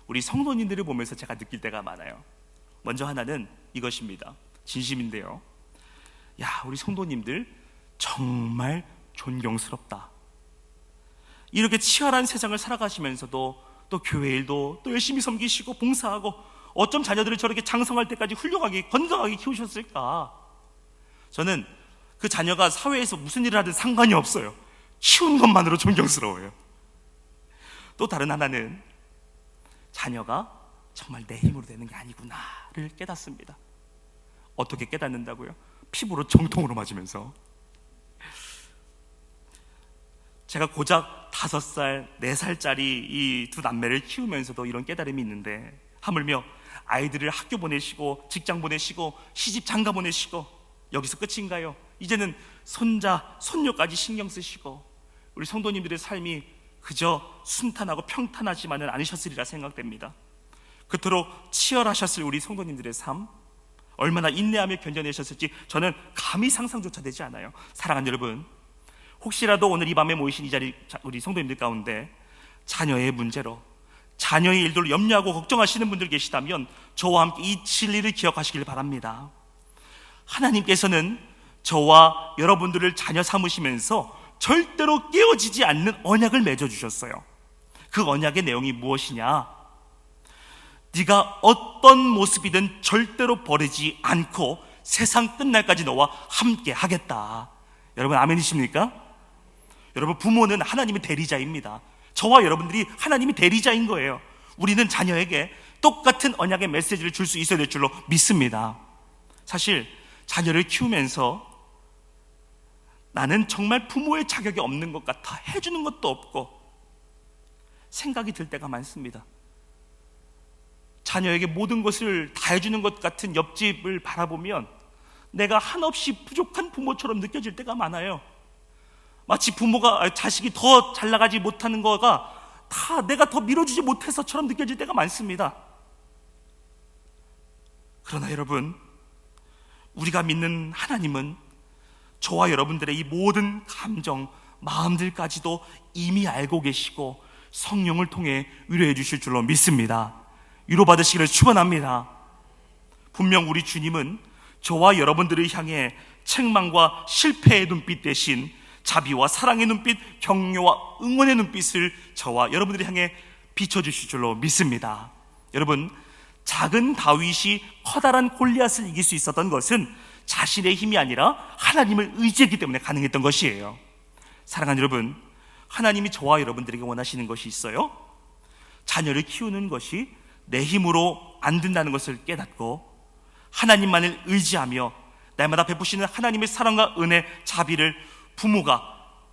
우리 성도님들을 보면서 제가 느낄 때가 많아요. 먼저 하나는 이것입니다. 진심인데요, 야, 우리 성도님들 정말 존경스럽다. 이렇게 치열한 세상을 살아가시면서도 또 교회 일도 또 열심히 섬기시고 봉사하고 어쩜 자녀들을 저렇게 장성할 때까지 훌륭하게 건강하게 키우셨을까? 저는 그 자녀가 사회에서 무슨 일을 하든 상관이 없어요. 키운 것만으로 존경스러워요. 또 다른 하나는 자녀가 정말 내 힘으로 되는 게 아니구나를 깨닫습니다. 어떻게 깨닫는다고요? 피부로 정통으로 맞으면서. 제가 고작 5살, 4살짜리 이 두 남매를 키우면서도 이런 깨달음이 있는데, 하물며 아이들을 학교 보내시고 직장 보내시고 시집 장가 보내시고 여기서 끝인가요? 이제는 손자, 손녀까지 신경 쓰시고 우리 성도님들의 삶이 그저 순탄하고 평탄하지만은 않으셨으리라 생각됩니다. 그토록 치열하셨을 우리 성도님들의 삶, 얼마나 인내하며 견뎌내셨을지 저는 감히 상상조차 되지 않아요. 사랑하는 여러분, 혹시라도 오늘 이 밤에 모이신 이 자리 우리 성도님들 가운데 자녀의 문제로, 자녀의 일들로 염려하고 걱정하시는 분들 계시다면 저와 함께 이 진리를 기억하시길 바랍니다. 하나님께서는 저와 여러분들을 자녀 삼으시면서 절대로 깨어지지 않는 언약을 맺어주셨어요. 그 언약의 내용이 무엇이냐? 네가 어떤 모습이든 절대로 버리지 않고 세상 끝날까지 너와 함께 하겠다. 여러분, 아멘이십니까? 여러분, 부모는 하나님의 대리자입니다. 저와 여러분들이 하나님의 대리자인 거예요. 우리는 자녀에게 똑같은 언약의 메시지를 줄 수 있어야 될 줄로 믿습니다. 사실 자녀를 키우면서 나는 정말 부모의 자격이 없는 것 같아, 해주는 것도 없고 생각이 들 때가 많습니다. 자녀에게 모든 것을 다 해주는 것 같은 옆집을 바라보면 내가 한없이 부족한 부모처럼 느껴질 때가 많아요. 마치 부모가 자식이 더 잘 나가지 못하는 거가 다 내가 더 밀어주지 못해서처럼 느껴질 때가 많습니다. 그러나 여러분, 우리가 믿는 하나님은 저와 여러분들의 이 모든 감정, 마음들까지도 이미 알고 계시고 성령을 통해 위로해 주실 줄로 믿습니다. 위로받으시기를 축원합니다. 분명 우리 주님은 저와 여러분들을 향해 책망과 실패의 눈빛 대신 자비와 사랑의 눈빛, 격려와 응원의 눈빛을 저와 여러분들을 향해 비춰주실 줄로 믿습니다. 여러분, 작은 다윗이 커다란 골리앗을 이길 수 있었던 것은 자신의 힘이 아니라 하나님을 의지했기 때문에 가능했던 것이에요. 사랑하는 여러분, 하나님이 저와 여러분들에게 원하시는 것이 있어요. 자녀를 키우는 것이 내 힘으로 안 된다는 것을 깨닫고 하나님만을 의지하며 날마다 베푸시는 하나님의 사랑과 은혜, 자비를 부모가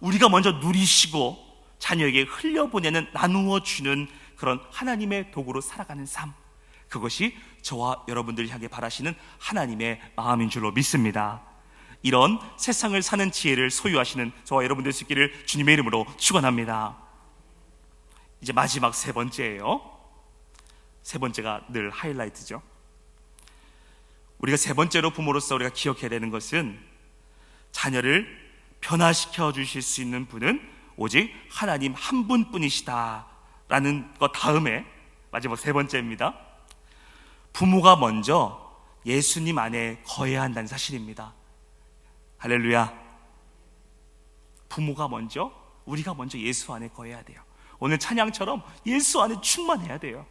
우리가 먼저 누리시고 자녀에게 흘려보내는, 나누어 주는 그런 하나님의 도구로 살아가는 삶, 그것이 저와 여러분들을 향해 바라시는 하나님의 마음인 줄로 믿습니다. 이런 세상을 사는 지혜를 소유하시는 저와 여러분들 수 있기를 주님의 이름으로 축원합니다. 이제 마지막 세 번째예요. 세 번째가 늘 하이라이트죠. 우리가 세 번째로 부모로서 우리가 기억해야 되는 것은 자녀를 변화시켜 주실 수 있는 분은 오직 하나님 한 분뿐이시다 라는 것 다음에 마지막 세 번째입니다. 부모가 먼저 예수님 안에 거해야 한다는 사실입니다. 할렐루야. 부모가 먼저, 우리가 먼저 예수 안에 거해야 돼요. 오늘 찬양처럼 예수 안에 충만해야 돼요.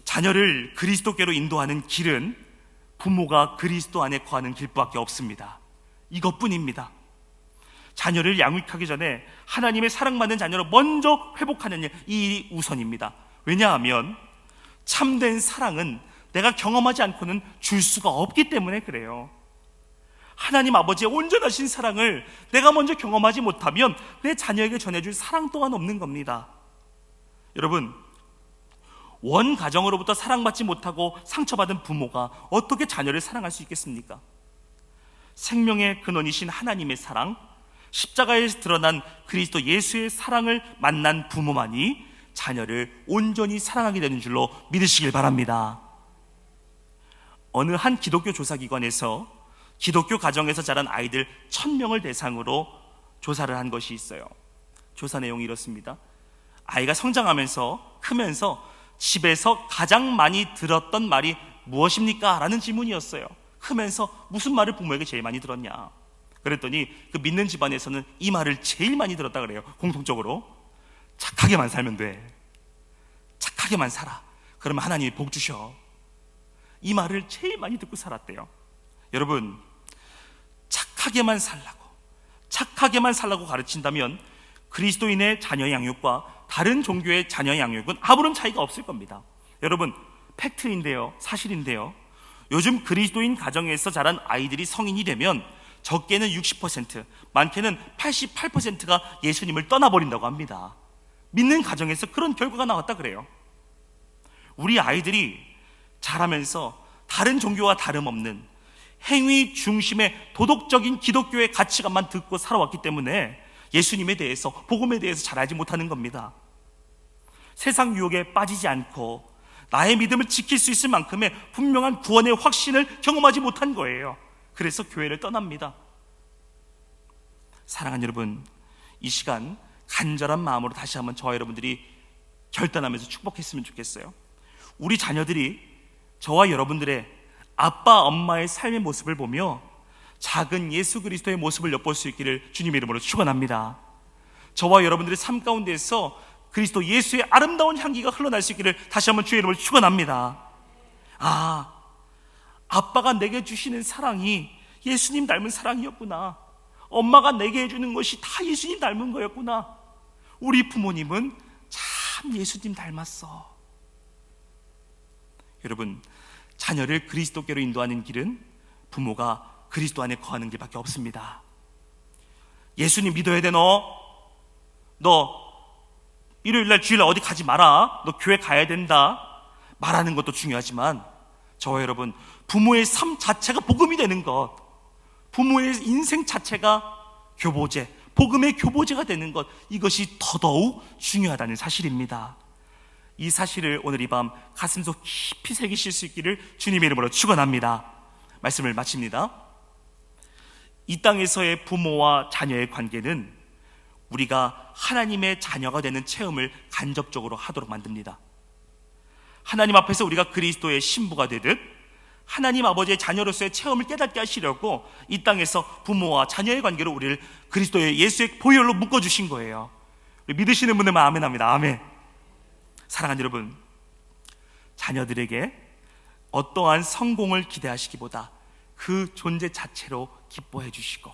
자녀를 그리스도께로 인도하는 길은 부모가 그리스도 안에 거하는 길밖에 없습니다. 이것뿐입니다. 자녀를 양육하기 전에 하나님의 사랑받는 자녀로 먼저 회복하는 일, 이 일이 우선입니다. 왜냐하면 참된 사랑은 내가 경험하지 않고는 줄 수가 없기 때문에 그래요. 하나님 아버지의 온전하신 사랑을 내가 먼저 경험하지 못하면 내 자녀에게 전해줄 사랑 또한 없는 겁니다. 여러분, 원 가정으로부터 사랑받지 못하고 상처받은 부모가 어떻게 자녀를 사랑할 수 있겠습니까? 생명의 근원이신 하나님의 사랑, 십자가에서 드러난 그리스도 예수의 사랑을 만난 부모만이 자녀를 온전히 사랑하게 되는 줄로 믿으시길 바랍니다. 어느 한 기독교 조사기관에서 기독교 가정에서 자란 아이들 1000명을 대상으로 조사를 한 것이 있어요. 조사 내용이 이렇습니다. 아이가 성장하면서 크면서 집에서 가장 많이 들었던 말이 무엇입니까? 라는 질문이었어요. 크면서 무슨 말을 부모에게 제일 많이 들었냐? 그랬더니 그 믿는 집안에서는 이 말을 제일 많이 들었다 그래요. 공통적으로 착하게만 살면 돼. 착하게만 살아. 그러면 하나님이 복 주셔. 이 말을 제일 많이 듣고 살았대요. 여러분, 착하게만 살라고 가르친다면 그리스도인의 자녀 양육과 다른 종교의 자녀 양육은 아무런 차이가 없을 겁니다. 여러분, 팩트인데요, 사실인데요, 요즘 그리스도인 가정에서 자란 아이들이 성인이 되면 적게는 60%, 많게는 88%가 예수님을 떠나버린다고 합니다. 믿는 가정에서 그런 결과가 나왔다 그래요. 우리 아이들이 자라면서 다른 종교와 다름없는 행위 중심의 도덕적인 기독교의 가치관만 듣고 살아왔기 때문에 예수님에 대해서, 복음에 대해서 잘 알지 못하는 겁니다. 세상 유혹에 빠지지 않고 나의 믿음을 지킬 수 있을 만큼의 분명한 구원의 확신을 경험하지 못한 거예요. 그래서 교회를 떠납니다. 사랑하는 여러분, 이 시간 간절한 마음으로 다시 한번 저와 여러분들이 결단하면서 축복했으면 좋겠어요. 우리 자녀들이 저와 여러분들의 아빠, 엄마의 삶의 모습을 보며 작은 예수 그리스도의 모습을 엿볼 수 있기를 주님의 이름으로 축원합니다. 저와 여러분들의 삶 가운데서 그리스도 예수의 아름다운 향기가 흘러날 수 있기를 다시 한번 주의 이름으로 축원합니다. 아빠가 내게 주시는 사랑이 예수님 닮은 사랑이었구나. 엄마가 내게 해주는 것이 다 예수님 닮은 거였구나. 우리 부모님은 참 예수님 닮았어. 여러분, 자녀를 그리스도께로 인도하는 길은 부모가 그리스도 안에 거하는 길밖에 없습니다. 예수님 믿어야 돼. 너 일요일날 주일날 어디 가지 마라. 너 교회 가야 된다. 말하는 것도 중요하지만 저와 여러분, 부모의 삶 자체가 복음이 되는 것, 부모의 인생 자체가 교보제, 복음의 교보제가 되는 것, 이것이 더더욱 중요하다는 사실입니다. 이 사실을 오늘 이 밤 가슴속 깊이 새기실 수 있기를 주님의 이름으로 축원합니다. 말씀을 마칩니다. 이 땅에서의 부모와 자녀의 관계는 우리가 하나님의 자녀가 되는 체험을 간접적으로 하도록 만듭니다. 하나님 앞에서 우리가 그리스도의 신부가 되듯 하나님 아버지의 자녀로서의 체험을 깨닫게 하시려고 이 땅에서 부모와 자녀의 관계로 우리를 그리스도의 예수의 보혈로 묶어주신 거예요. 믿으시는 분들만 아멘합니다. 아멘. 사랑하는 여러분, 자녀들에게 어떠한 성공을 기대하시기보다 그 존재 자체로 기뻐해 주시고,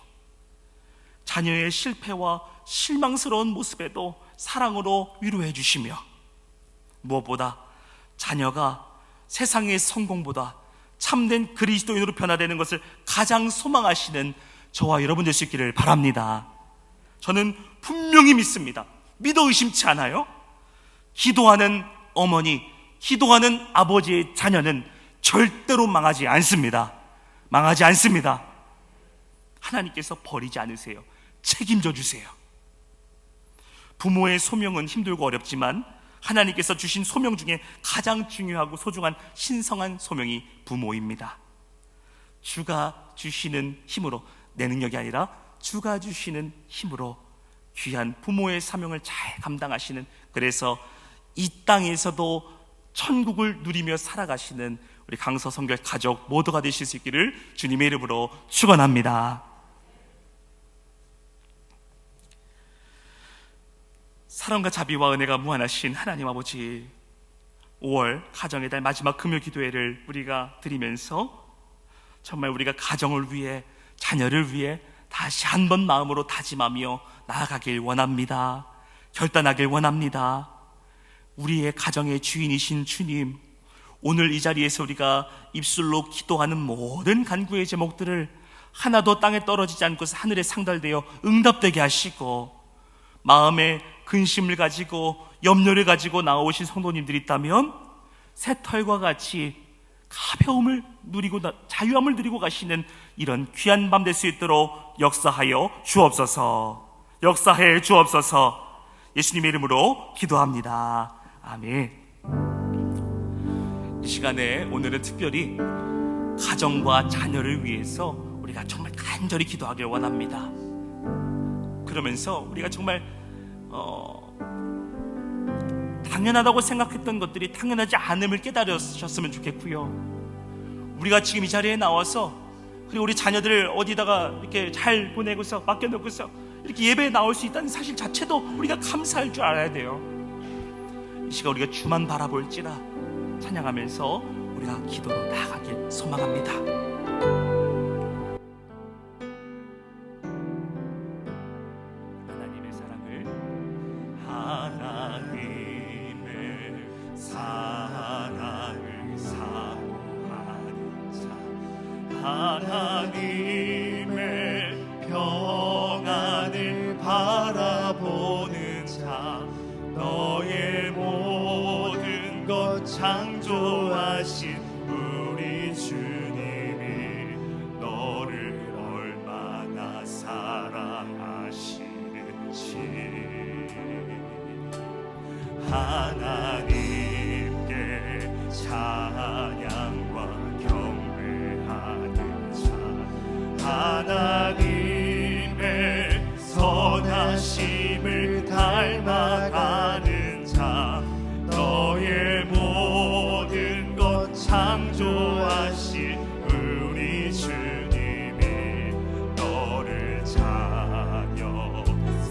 자녀의 실패와 실망스러운 모습에도 사랑으로 위로해 주시며, 무엇보다 자녀가 세상의 성공보다 참된 그리스도인으로 변화되는 것을 가장 소망하시는 저와 여러분 될 수 있기를 바랍니다. 저는 분명히 믿습니다. 믿어 의심치 않아요. 기도하는 어머니, 기도하는 아버지의 자녀는 절대로 망하지 않습니다. 망하지 않습니다. 하나님께서 버리지 않으세요. 책임져 주세요. 부모의 소명은 힘들고 어렵지만 하나님께서 주신 소명 중에 가장 중요하고 소중한 신성한 소명이 부모입니다. 주가 주시는 힘으로, 내 능력이 아니라 주가 주시는 힘으로 귀한 부모의 사명을 잘 감당하시는, 그래서 이 땅에서도 천국을 누리며 살아가시는 우리 강서 성결 가족 모두가 되실 수 있기를 주님의 이름으로 축원합니다. 사랑과 자비와 은혜가 무한하신 하나님 아버지, 5월 가정의 달 마지막 금요 기도회를 우리가 드리면서 정말 우리가 가정을 위해, 자녀를 위해 다시 한번 마음으로 다짐하며 나아가길 원합니다. 결단하길 원합니다. 우리의 가정의 주인이신 주님, 오늘 이 자리에서 우리가 입술로 기도하는 모든 간구의 제목들을 하나도 땅에 떨어지지 않고 하늘에 상달되어 응답되게 하시고, 마음에 근심을 가지고 염려를 가지고 나오신 성도님들이 있다면 새털과 같이 가벼움을 누리고 자유함을 누리고 가시는 이런 귀한 밤 될 수 있도록 역사하여 주옵소서. 역사해 주옵소서. 예수님의 이름으로 기도합니다. 아멘. 이 시간에 오늘은 특별히 가정과 자녀를 위해서 우리가 정말 간절히 기도하길 원합니다. 그러면서 우리가 정말 당연하다고 생각했던 것들이 당연하지 않음을 깨달으셨으면 좋겠고요. 우리가 지금 이 자리에 나와서, 그리고 우리 자녀들을 어디다가 이렇게 잘 보내고서 맡겨놓고서 이렇게 예배에 나올 수 있다는 사실 자체도 우리가 감사할 줄 알아야 돼요. 이 시간 우리가 주만 바라볼지라 찬양하면서 우리가 기도로 나아가길 소망합니다. 하나님의 평안을 바라보는 자, 너의 모든 것 창조하신 우리 주님이 너를 얼마나 사랑하시는지, 하나님께 찬양과 하나님의 선하심을 닮아가는 자, 너의 모든 것 창조하신 우리 주님이 너를 자녀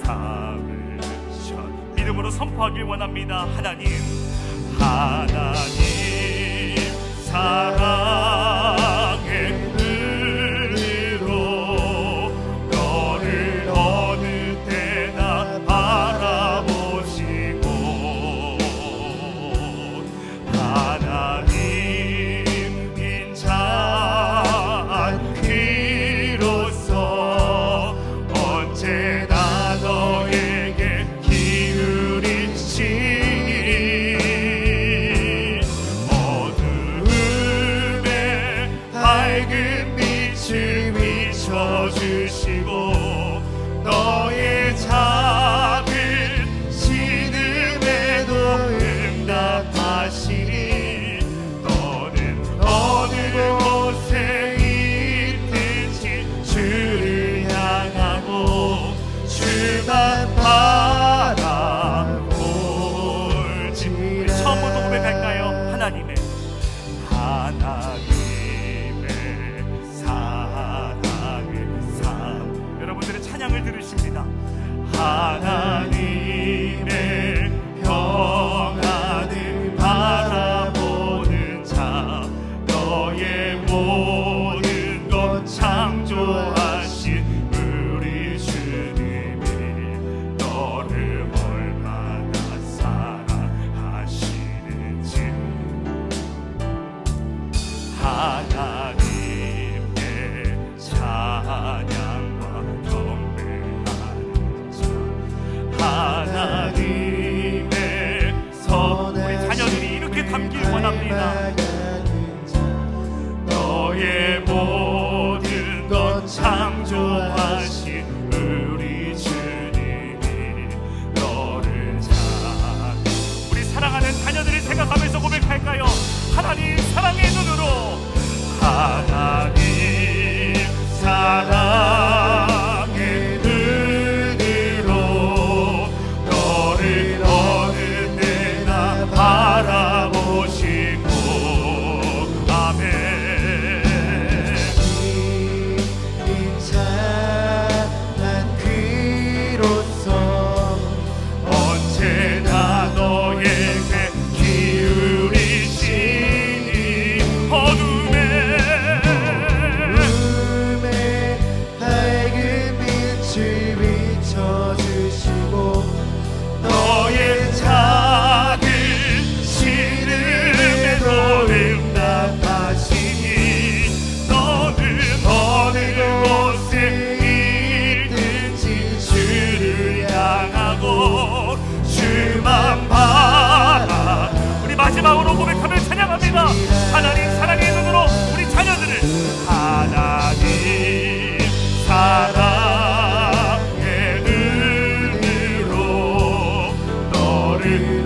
삼으셨. 믿음으로 선포하길 원합니다. 하나님 사랑의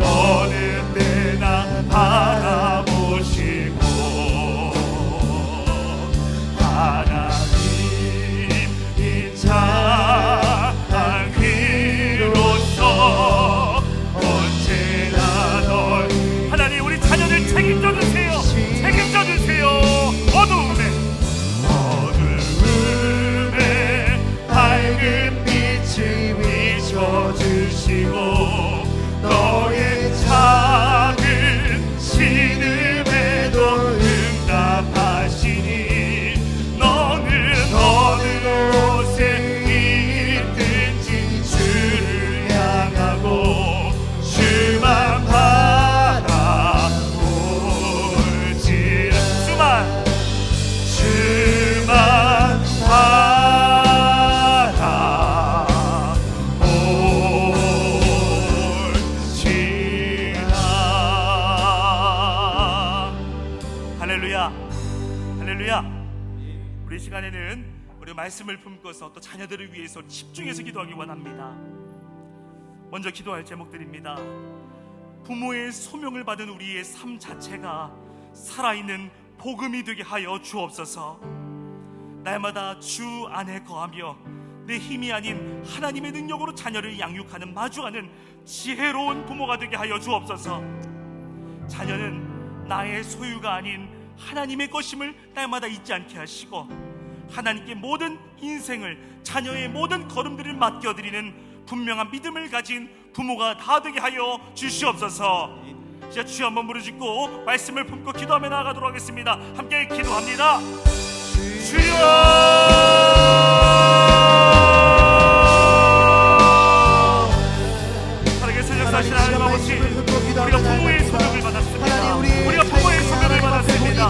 어느 때나 바라보시고 하나님 인자하기로서 언제나 널 하나님 우리 자녀들 책임져 주세요. 책임져 주세요. 어두움에 밝은 빛을 비춰주시고 너의 작은 신음에도 응답하시니 너는 어느 곳에 있든지 주를 향하고 주만 바라볼지라 주만 할렐루야. 우리 시간에는 우리 말씀을 품고서 또 자녀들을 위해서 집중해서 기도하기 원합니다. 먼저 기도할 제목들입니다. 부모의 소명을 받은 우리의 삶 자체가 살아있는 복음이 되게 하여 주옵소서. 날마다 주 안에 거하며 내 힘이 아닌 하나님의 능력으로 자녀를 양육하는 마주하는 지혜로운 부모가 되게 하여 주옵소서. 자녀는 나의 소유가 아닌 하나님의 것임을 날마다 잊지 않게 하시고 하나님께 모든 인생을, 자녀의 모든 걸음들을 맡겨드리는 분명한 믿음을 가진 부모가 다 되게 하여 주시옵소서. 이제 주여 한번 부르짖고 말씀을 품고 기도하며 나아가도록 하겠습니다. 함께 기도합니다. 주여 살아계신 역사하신 하나님 아버지, 우리가 부모의 소명을 받았습니다. 우리가 부모의 소명을 받았습니다.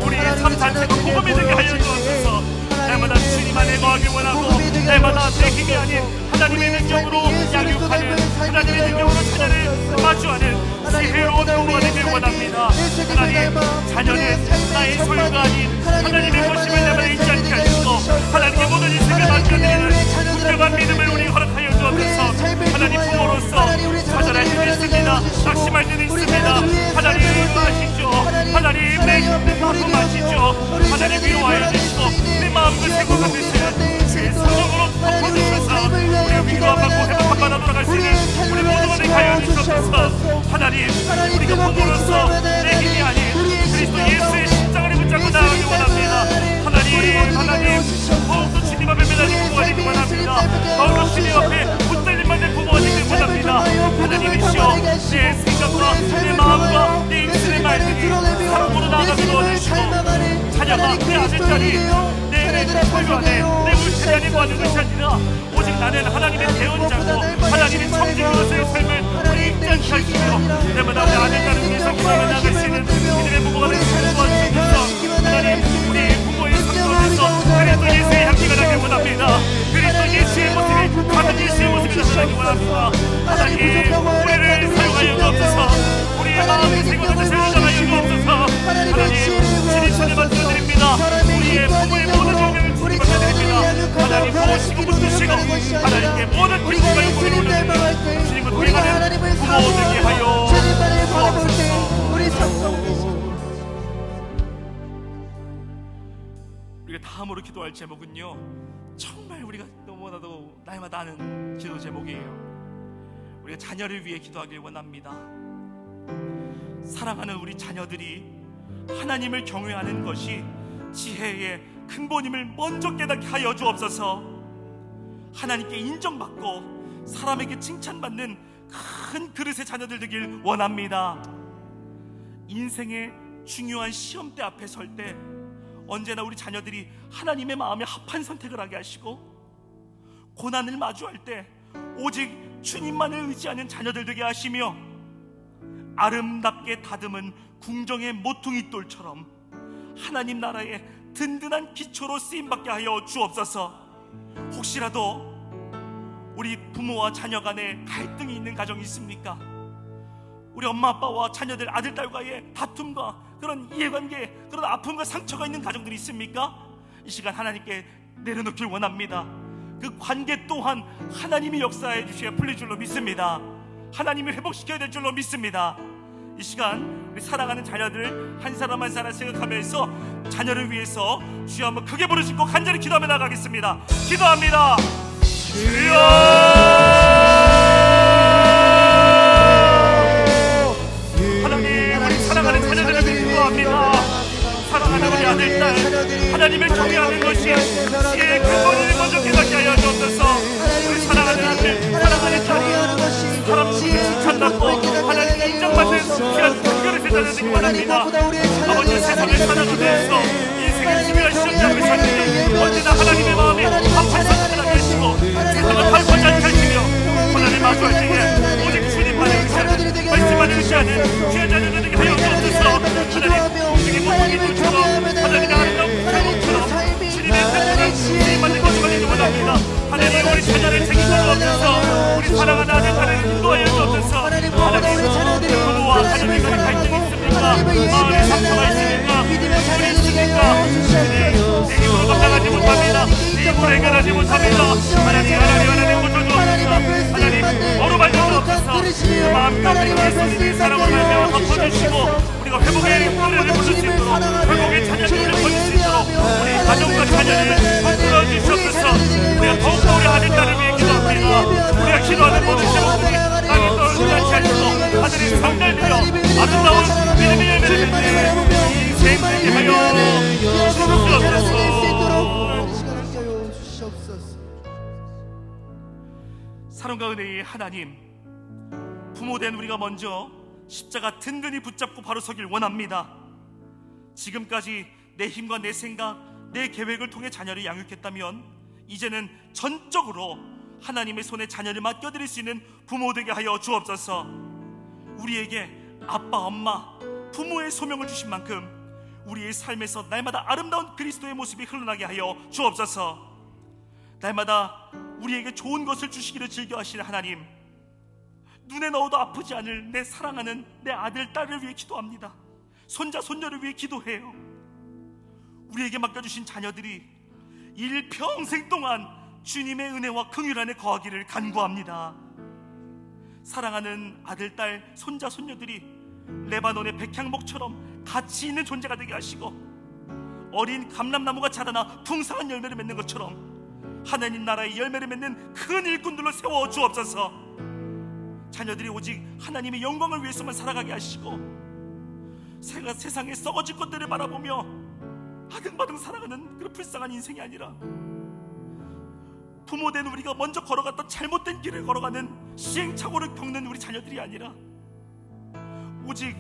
우리의 삶 자체가 복음이 되게 하여 주옵소서. 날마다 주님 안에 거하기 원하고 날마다 내 힘이 아닌 하나님의 능력으로 양육하는, 하나님의 능력으로 자녀를 마주하는 지혜로운 부모가 되길 원합니다. 하나님, 자녀는 나의 소유가 아닌 하나님의 것임을 날마다 잊지 않게 하시고 하나님의 모든 인생을 맡겨드리는 분명한 믿음을 우리 허락하여 주옵소서. 하나님, 부모로서 좌절할 때도 있습니다. 낙심할 때도 있습니다. 하나님 아시죠. 하나님 내 아픔 아시죠. 하나님 위로하여 주시고 내 마음을 새고가 되시는 주의 성령으로 덮어주셔서 우리가 위로와 받고 회복과 받아 돌아갈 수 있는 우리 모두가 되게 하여 주옵소서. 하나님, 우리가 부모로서 내 힘이 아닌 그리스도 예수의 십자가를 붙잡고 나아가기 원합니다. 하나님 더욱더 주님 앞에 매달린 부모가 되길 원합니다. 더욱더 주님 앞에 붙들림 받는 부모가 되길 원합니다. 하나님이시여, 내 생각과 내 마음과 내 입술의 말들이 사랑으로 나아가게 도와주시고 자녀가 내 아들딸이 내 소유 안에 내 물체에 안에 거하는 것이 아니라 오직 나는 하나님의 대언자고 하나님의 청지기로서의 삶을 우리 잊지 않게 하시며 날마다 우리 아들딸을 위해서 기도하며 나아갈 수 있는 믿음의 부모가 되는 것을 도와주시옵소서. 하나님, 우리 부모의 성도에서 그리스도 예수의 향기가 나길 원합니다. 그리스도 예수의 모습이 같은 예수의 모습이 나타나기 원합니다. 하나님, 우리를 사용하여 주옵소서. 우리의 마음의 생각을 사용하여 주옵소서. 하나님, 주님 손에 맡겨드립니다. 우리의 부모의 모든 영향을 주님 맡겨드립니다. 하나님, 보시고 붙드시고 하나님께 모든 기쁨과 영광을 올려드립니다. 주님을 동행하는 부모 되게 하여 주옵소서. 우리가 다음으로 기도할 제목은요, 정말 우리가 너무나도 날마다 하는 기도 제목이에요. 우리가 자녀를 위해 기도하길 원합니다. 사랑하는 우리 자녀들이 하나님을 경외하는 것이 지혜의 근본임을 먼저 깨닫게 하여 주옵소서. 하나님께 인정받고 사람에게 칭찬받는 큰 그릇의 자녀들 되길 원합니다. 인생의 중요한 시험대 앞에 설 때 언제나 우리 자녀들이 하나님의 마음에 합한 선택을 하게 하시고 고난을 마주할 때 오직 주님만을 의지하는 자녀들 되게 하시며 아름답게 다듬은 궁정의 모퉁이돌처럼 하나님 나라의 든든한 기초로 쓰임받게 하여 주옵소서. 혹시라도 우리 부모와 자녀 간에 갈등이 있는 가정이 있습니까? 우리 엄마 아빠와 자녀들 아들딸과의 다툼과 그런 이해관계, 그런 아픔과 상처가 있는 가정들이 있습니까? 이 시간 하나님께 내려놓길 원합니다. 그 관계 또한 하나님이 역사해 주셔야 풀릴 줄로 믿습니다. 하나님이 회복시켜야 될 줄로 믿습니다. 이 시간 우리 사랑하는 자녀들 한 사람 한 사람 생각하면서 자녀를 위해서 주여 한번 크게 부르짖고 간절히 기도하며 나가겠습니다. 기도합니다. 주여, 하나님, 우리 사랑하는 자녀들을 위해 기도합니다. 사랑하는 우리 아들, 딸, 하나님을 경외하는 것이 지혜의 근본을 먼저 깨닫게 하여 주옵소서. 우리 사랑하는 아들, 사랑하는 딸, 사람 칭찬받고 하나님 인정받는 귀한 그릇의 자녀 되기 바랍니다. 아버지, 세상을 살아가면서 인생의 중요한 시험지 앞에 서는데 언제나 하나님의 마음이 한판서 살아가게 하시고 세상을 밟고자 않게 하시며 하나님 마주할 때에 오직 주님만을 의지하는, 말씀만을 의지하는 귀한 자녀들 되게 하여 주옵소서. 하나님, 우리의 모든 이들처럼 하나님의 아름다운 회복처럼 주님의 회복을 주님만을 거듭하기 원합니다. 하나님, 우리 자녀를 책임져 주옵소서. 우리 사랑하는 아들, 딸을 인도하여 주옵소서. 하나님, 부모와 가정의 간에 갈등이 있습니까? 마음의 상처가 있습니까? 눈물이 있습니까? 내 힘으로 감당하지 못합니다. 내 힘으로 해결하지 못합니다. 하나님 고쳐주옵소서. 하나님, 어루만져 주옵소서. 그 마음 가운데 예수님의 사랑을 말며 덮어주시고 우리가 회복의 노래를 부를 수 있도록, 회복의 찬양을 걸릴 수 있도록 우리 가정과 자녀를 붙들어 주시옵소서. 우리가 더욱더 우리 아들, 딸을 위해 기도합니다. 우리가 기도하는 모든 제목들이 땅에 떨어지지 않게 하시고 하늘이 성달되어 아름다운 믿음의 열매를 맺는 인생 되게 하여 주옵소서. 사랑과 은혜의 하나님, 부모된 우리가 먼저 십자가 든든히 붙잡고 바로 서길 원합니다. 지금까지 내 힘과 내 생각, 내 계획을 통해 자녀를 양육했다면 이제는 전적으로 하나님의 손에 자녀를 맡겨드릴 수 있는 부모 되게 하여 주옵소서. 우리에게 아빠, 엄마, 부모의 소명을 주신 만큼 우리의 삶에서 날마다 아름다운 그리스도의 모습이 흘러나게 하여 주옵소서. 날마다 우리에게 좋은 것을 주시기를 즐겨하시는 하나님, 눈에 넣어도 아프지 않을 내 사랑하는 내 아들, 딸을 위해 기도합니다. 손자, 손녀를 위해 기도해요. 우리에게 맡겨주신 자녀들이 일평생 동안 주님의 은혜와 긍휼 안에 거하기를 간구합니다. 사랑하는 아들, 딸, 손자, 손녀들이 레바논의 백향목처럼 가치 있는 존재가 되게 하시고 어린 감람나무가 자라나 풍성한 열매를 맺는 것처럼 하나님 나라의 열매를 맺는 큰 일꾼들로 세워 주옵소서. 자녀들이 오직 하나님의 영광을 위해서만 살아가게 하시고 세상에 썩어질 것들을 바라보며 아등바등 살아가는 그런 불쌍한 인생이 아니라 부모된 우리가 먼저 걸어갔던 잘못된 길을 걸어가는 시행착오를 겪는 우리 자녀들이 아니라 오직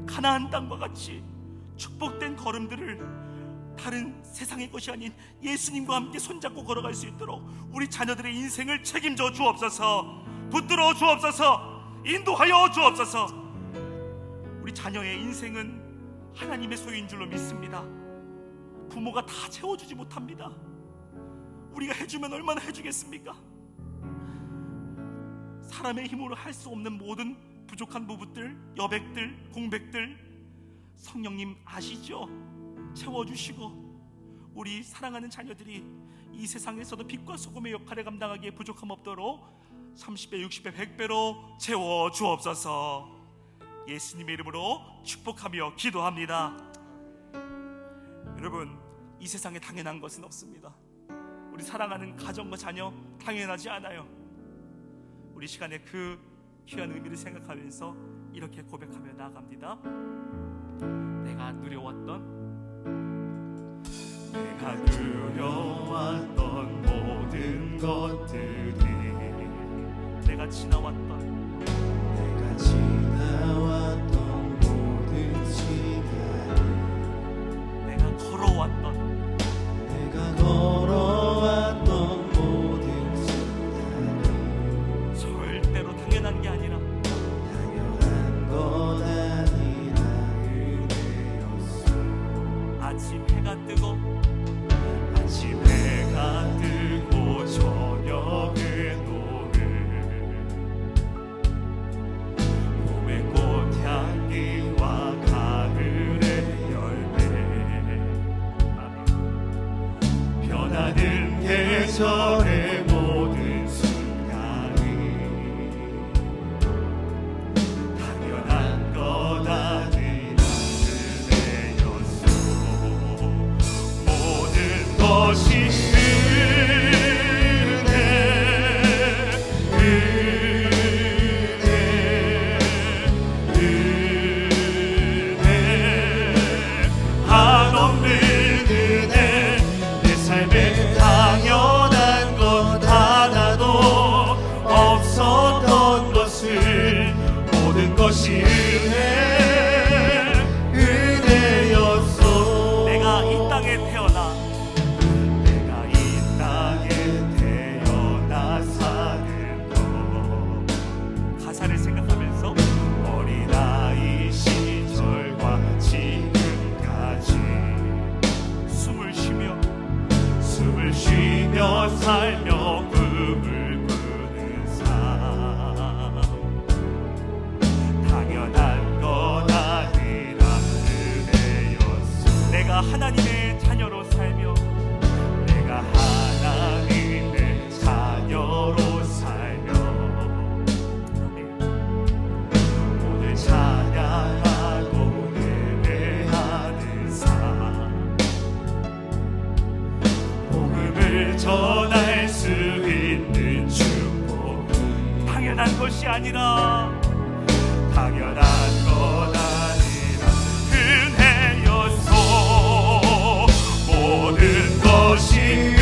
가나안 땅과 같이 축복된 걸음들을 다른 세상의 것이 아닌 예수님과 함께 손잡고 걸어갈 수 있도록 우리 자녀들의 인생을 책임져 주옵소서. 붙들어 주옵소서. 인도하여 주옵소서. 우리 자녀의 인생은 하나님의 소유인 줄로 믿습니다. 부모가 다 채워주지 못합니다. 우리가 해주면 얼마나 해주겠습니까? 사람의 힘으로 할 수 없는 모든 부족한 부분들, 여백들, 공백들 성령님 아시죠? 채워주시고 우리 사랑하는 자녀들이 이 세상에서도 빛과 소금의 역할을 감당하기에 부족함 없도록 30배, 60배, 100배로 채워주옵소서. 예수님의 이름으로 축복하며 기도합니다. 여러분, 이 세상에 당연한 것은 없습니다. 우리 사랑하는 가정과 자녀 당연하지 않아요. 우리 시간에 그 귀한 의미를 생각하면서 이렇게 고백하며 나아갑니다. 내가 누려왔던 모든 것들이 내가 지나왔던 모든 시간 내가 걸어왔던 모든 순간이 절대로 당연한 게 아니라 당연한 것 아니라 은혜였어. 아침 해가 뜨고 저녁에 노을 봄의 꽃향기와 가을의 열매 변하는 계절의 모든 순간이 것이 은혜였소. 내가 이 땅에 태어나 사는 것. 가사를 생각하면서 어린아이 시절과 지금까지 숨을 쉬며 살며 꿈을 꾸는 삶. 당연한 건 아니라 은혜였소. 내가 하나님의 자녀로 살며 내가 하나님의 자녀로 살며 오늘 찬양하고 예배하는 삶. 복음을 전할 수 있는 축복. 당연한 것이 아니라 당연한 건 아니라 은혜였소. 모든 것이 은혜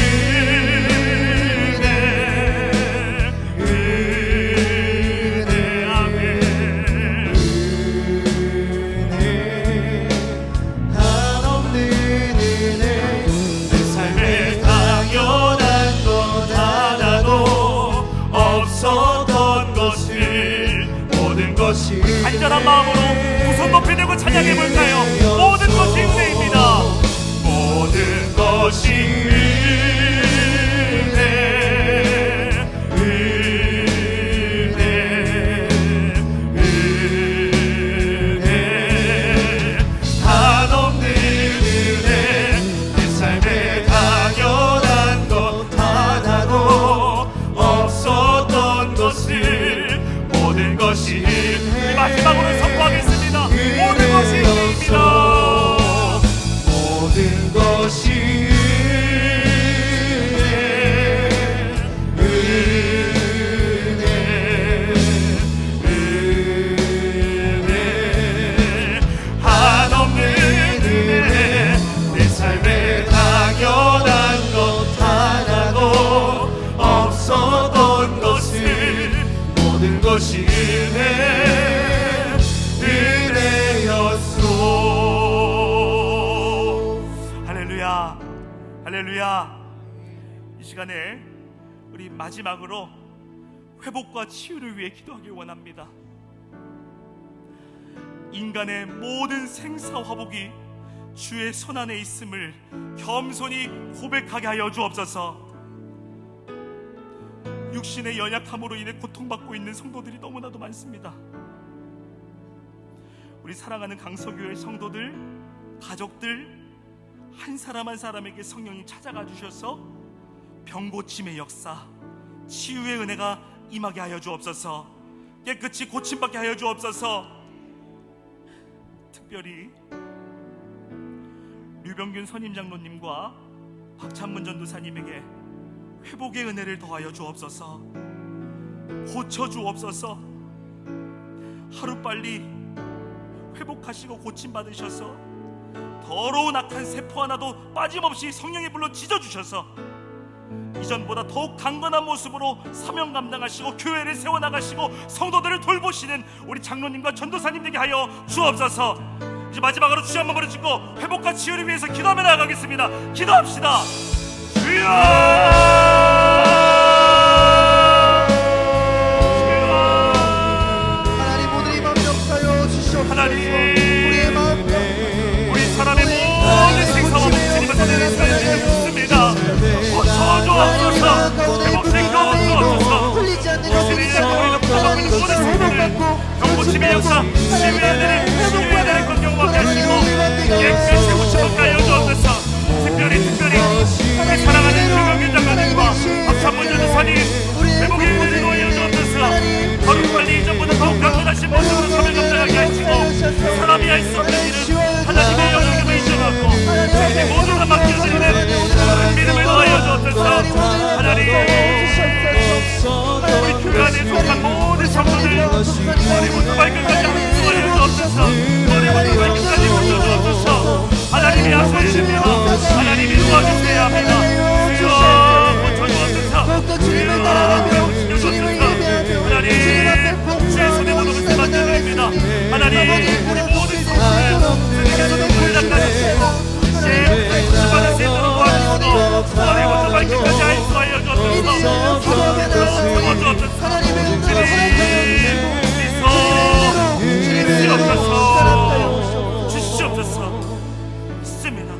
아멘. 은혜 한없는 은혜. 내 삶에 당연한 것 하나도 없었던 것을 모든 것이 간절한 마음으로 두 손 높이 들고 찬양해 볼까요? 모든 것이 은혜입니다. 모든 것이 은혜. 한없는 은혜. 내 삶에 당연한 것 하나도 없었던 것을 모든 것이 은혜. 마지막으로 선포하겠습니다. 모든 것이 은혜입니다. 모든 것이 은혜. 한없는 은혜. 내 삶에 당연한 것 하나도 없었던 것을 모든 것이 은혜였소. 할렐루야, 할렐루야. 이 시간에 우리 마지막으로 회복과 치유를 위해 기도하길 원합니다. 인간의 모든 생사 화복이 주의 손안에 있음을 겸손히 고백하게 하여 주옵소서. 육신의 연약함으로 인해 고통받고 있는 성도들이 너무나도 많습니다. 우리 사랑하는 강서교회 성도들, 가족들 한 사람 한 사람에게 성령이 찾아가 주셔서 병고침의 역사, 치유의 은혜가 임하게 하여 주옵소서. 깨끗이 고침받게 하여 주옵소서. 특별히 류병균 선임장로님과 박찬문 전도사님에게 회복의 은혜를 더하여 주옵소서. 고쳐 주옵소서. 하루빨리 회복하시고 고침받으셔서 더러운 악한 세포 하나도 빠짐없이 성령의 불로 찢어주셔서 이전보다 더욱 강건한 모습으로 사명 감당하시고 교회를 세워나가시고 성도들을 돌보시는 우리 장로님과 전도사님 되게 하여 주옵소서. 이제 마지막으로 주여 한번 부르짖고 회복과 치유를 위해서 기도하며 나아가겠습니다. 기도합시다. 주여! 우리 사람의 모든 생사와 목숨을 받는 사람들이 묻습니다. 고쳐주옵소서. 회복시켜 주옵소서. 당신의 이름으로 우리는 고통받고 있는 모든 성도들 병고침의 역사, 치유의 은혜를 건경하게 하시고 깨끗이 고쳐먹게 하여 주옵소서. 특별히 우리 사랑하는 유병균 장로님과 박찬문 전도사님 회복의 은혜를 더하여 주옵소서. 하루빨리 이전보다 더욱 강건하신 모습으로 사명 감당하게 하시고 사람이 할 수 없는 일은 하나님의 영역임을 인정하고 세상의 모든 것 맡겨지는 믿음을 더하여 주옵소서. 하나님, 우리 교회 안에 속한 모든 성도들 머리부터 발끝까지 함께하여 주옵소서. 머리부터 발끝까지 고쳐주옵소서. 하나님이 약속이십니다. 하나님이 도와주셔야 합니다. 주여 고쳐주옵소서. 주여 배우시켜주옵소서. 하나님, 주의 손에 모든 것을 만져드립니다. 하나님 우리 모든 것을 주님께서 불장난하시고 주님의 세대로 도와주시고 머리부터 발끝까지 알수하여 주시옵소서. 믿습니다.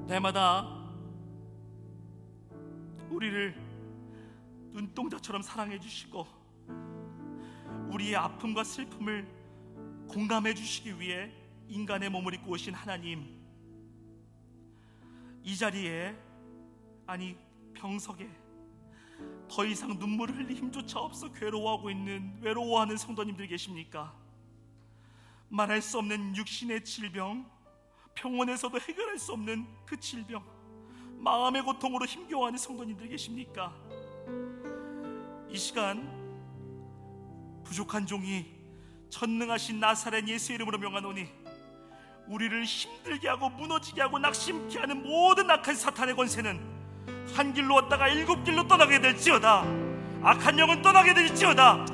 때마다 우리를 눈동자처럼 사랑해 주시고 우리의 아픔과 슬픔을 공감해 주시기 위해 인간의 몸을 입고 오신 하나님, 이 자리에, 아니 병석에 더 이상 눈물을 흘릴 힘조차 없어 외로워하는 성도님들 계십니까? 말할 수 없는 육신의 질병, 병원에서도 해결할 수 없는 그 질병, 마음의 고통으로 힘겨워하는 성도님들 계십니까? 이 시간 부족한 종이 전능하신 나사렛 예수 이름으로 명하노니 우리를 힘들게 하고 무너지게 하고 낙심케 하는 모든 악한 사탄의 권세는 한 길로 왔다가 7길로 떠나게 될지어다. 악한 영은 떠나게 될지어다.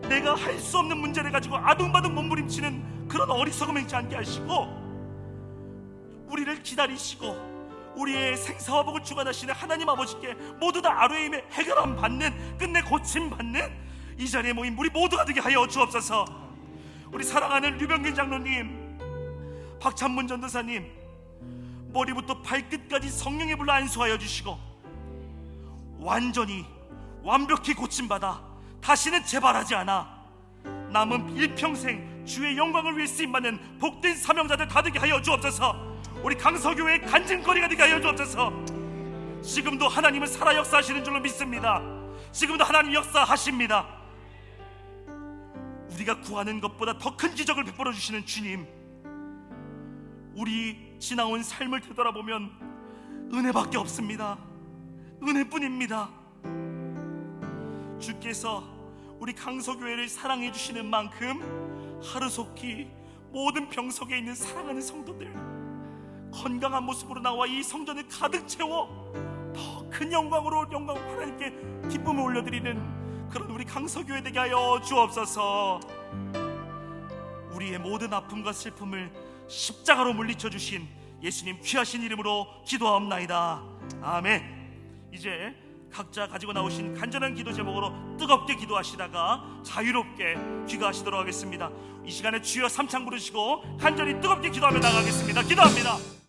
내가 할 수 없는 문제를 가지고 아둥바둥 몸부림치는 그런 어리석음 행치 않게 하시고 우리를 기다리시고 우리의 생사와 복을 주관하시는 하나님 아버지께 모두 다 아뢰임에 해결함 받는, 끝내 고침 받는 이 자리에 모인 우리 모두가 되게 하여 주옵소서. 우리 사랑하는 류병균 장로님, 박찬문 전도사님, 머리부터 발끝까지 성령의 불로 안수하여 주시고 완전히 완벽히 고침받아 다시는 재발하지 않아 남은 일평생 주의 영광을 위해 쓰임받는 복된 사명자들 다 되게 하여 주옵소서. 우리 강서교회의 간증거리가 되게 하여 주옵소서. 지금도 하나님은 살아 역사하시는 줄로 믿습니다. 지금도 하나님 역사하십니다. 우리가 구하는 것보다 더 큰 기적을 베풀어 주시는 주님, 우리 지나온 삶을 되돌아보면 은혜밖에 없습니다. 은혜뿐입니다. 주께서 우리 강서교회를 사랑해 주시는 만큼 하루속히 모든 병석에 있는 사랑하는 성도들 건강한 모습으로 나와 이 성전을 가득 채워 더 큰 영광으로 하나님께 기쁨을 올려드리는 그런 우리 강서교회 되게 하여 주옵소서. 우리의 모든 아픔과 슬픔을 십자가로 물리쳐 주신 예수님 귀하신 이름으로 기도하옵나이다. 아멘. 이제 각자 가지고 나오신 간절한 기도 제목으로 뜨겁게 기도하시다가 자유롭게 귀가하시도록 하겠습니다. 이 시간에 주여 삼창 부르시고 간절히 뜨겁게 기도하며 나가겠습니다. 기도합니다.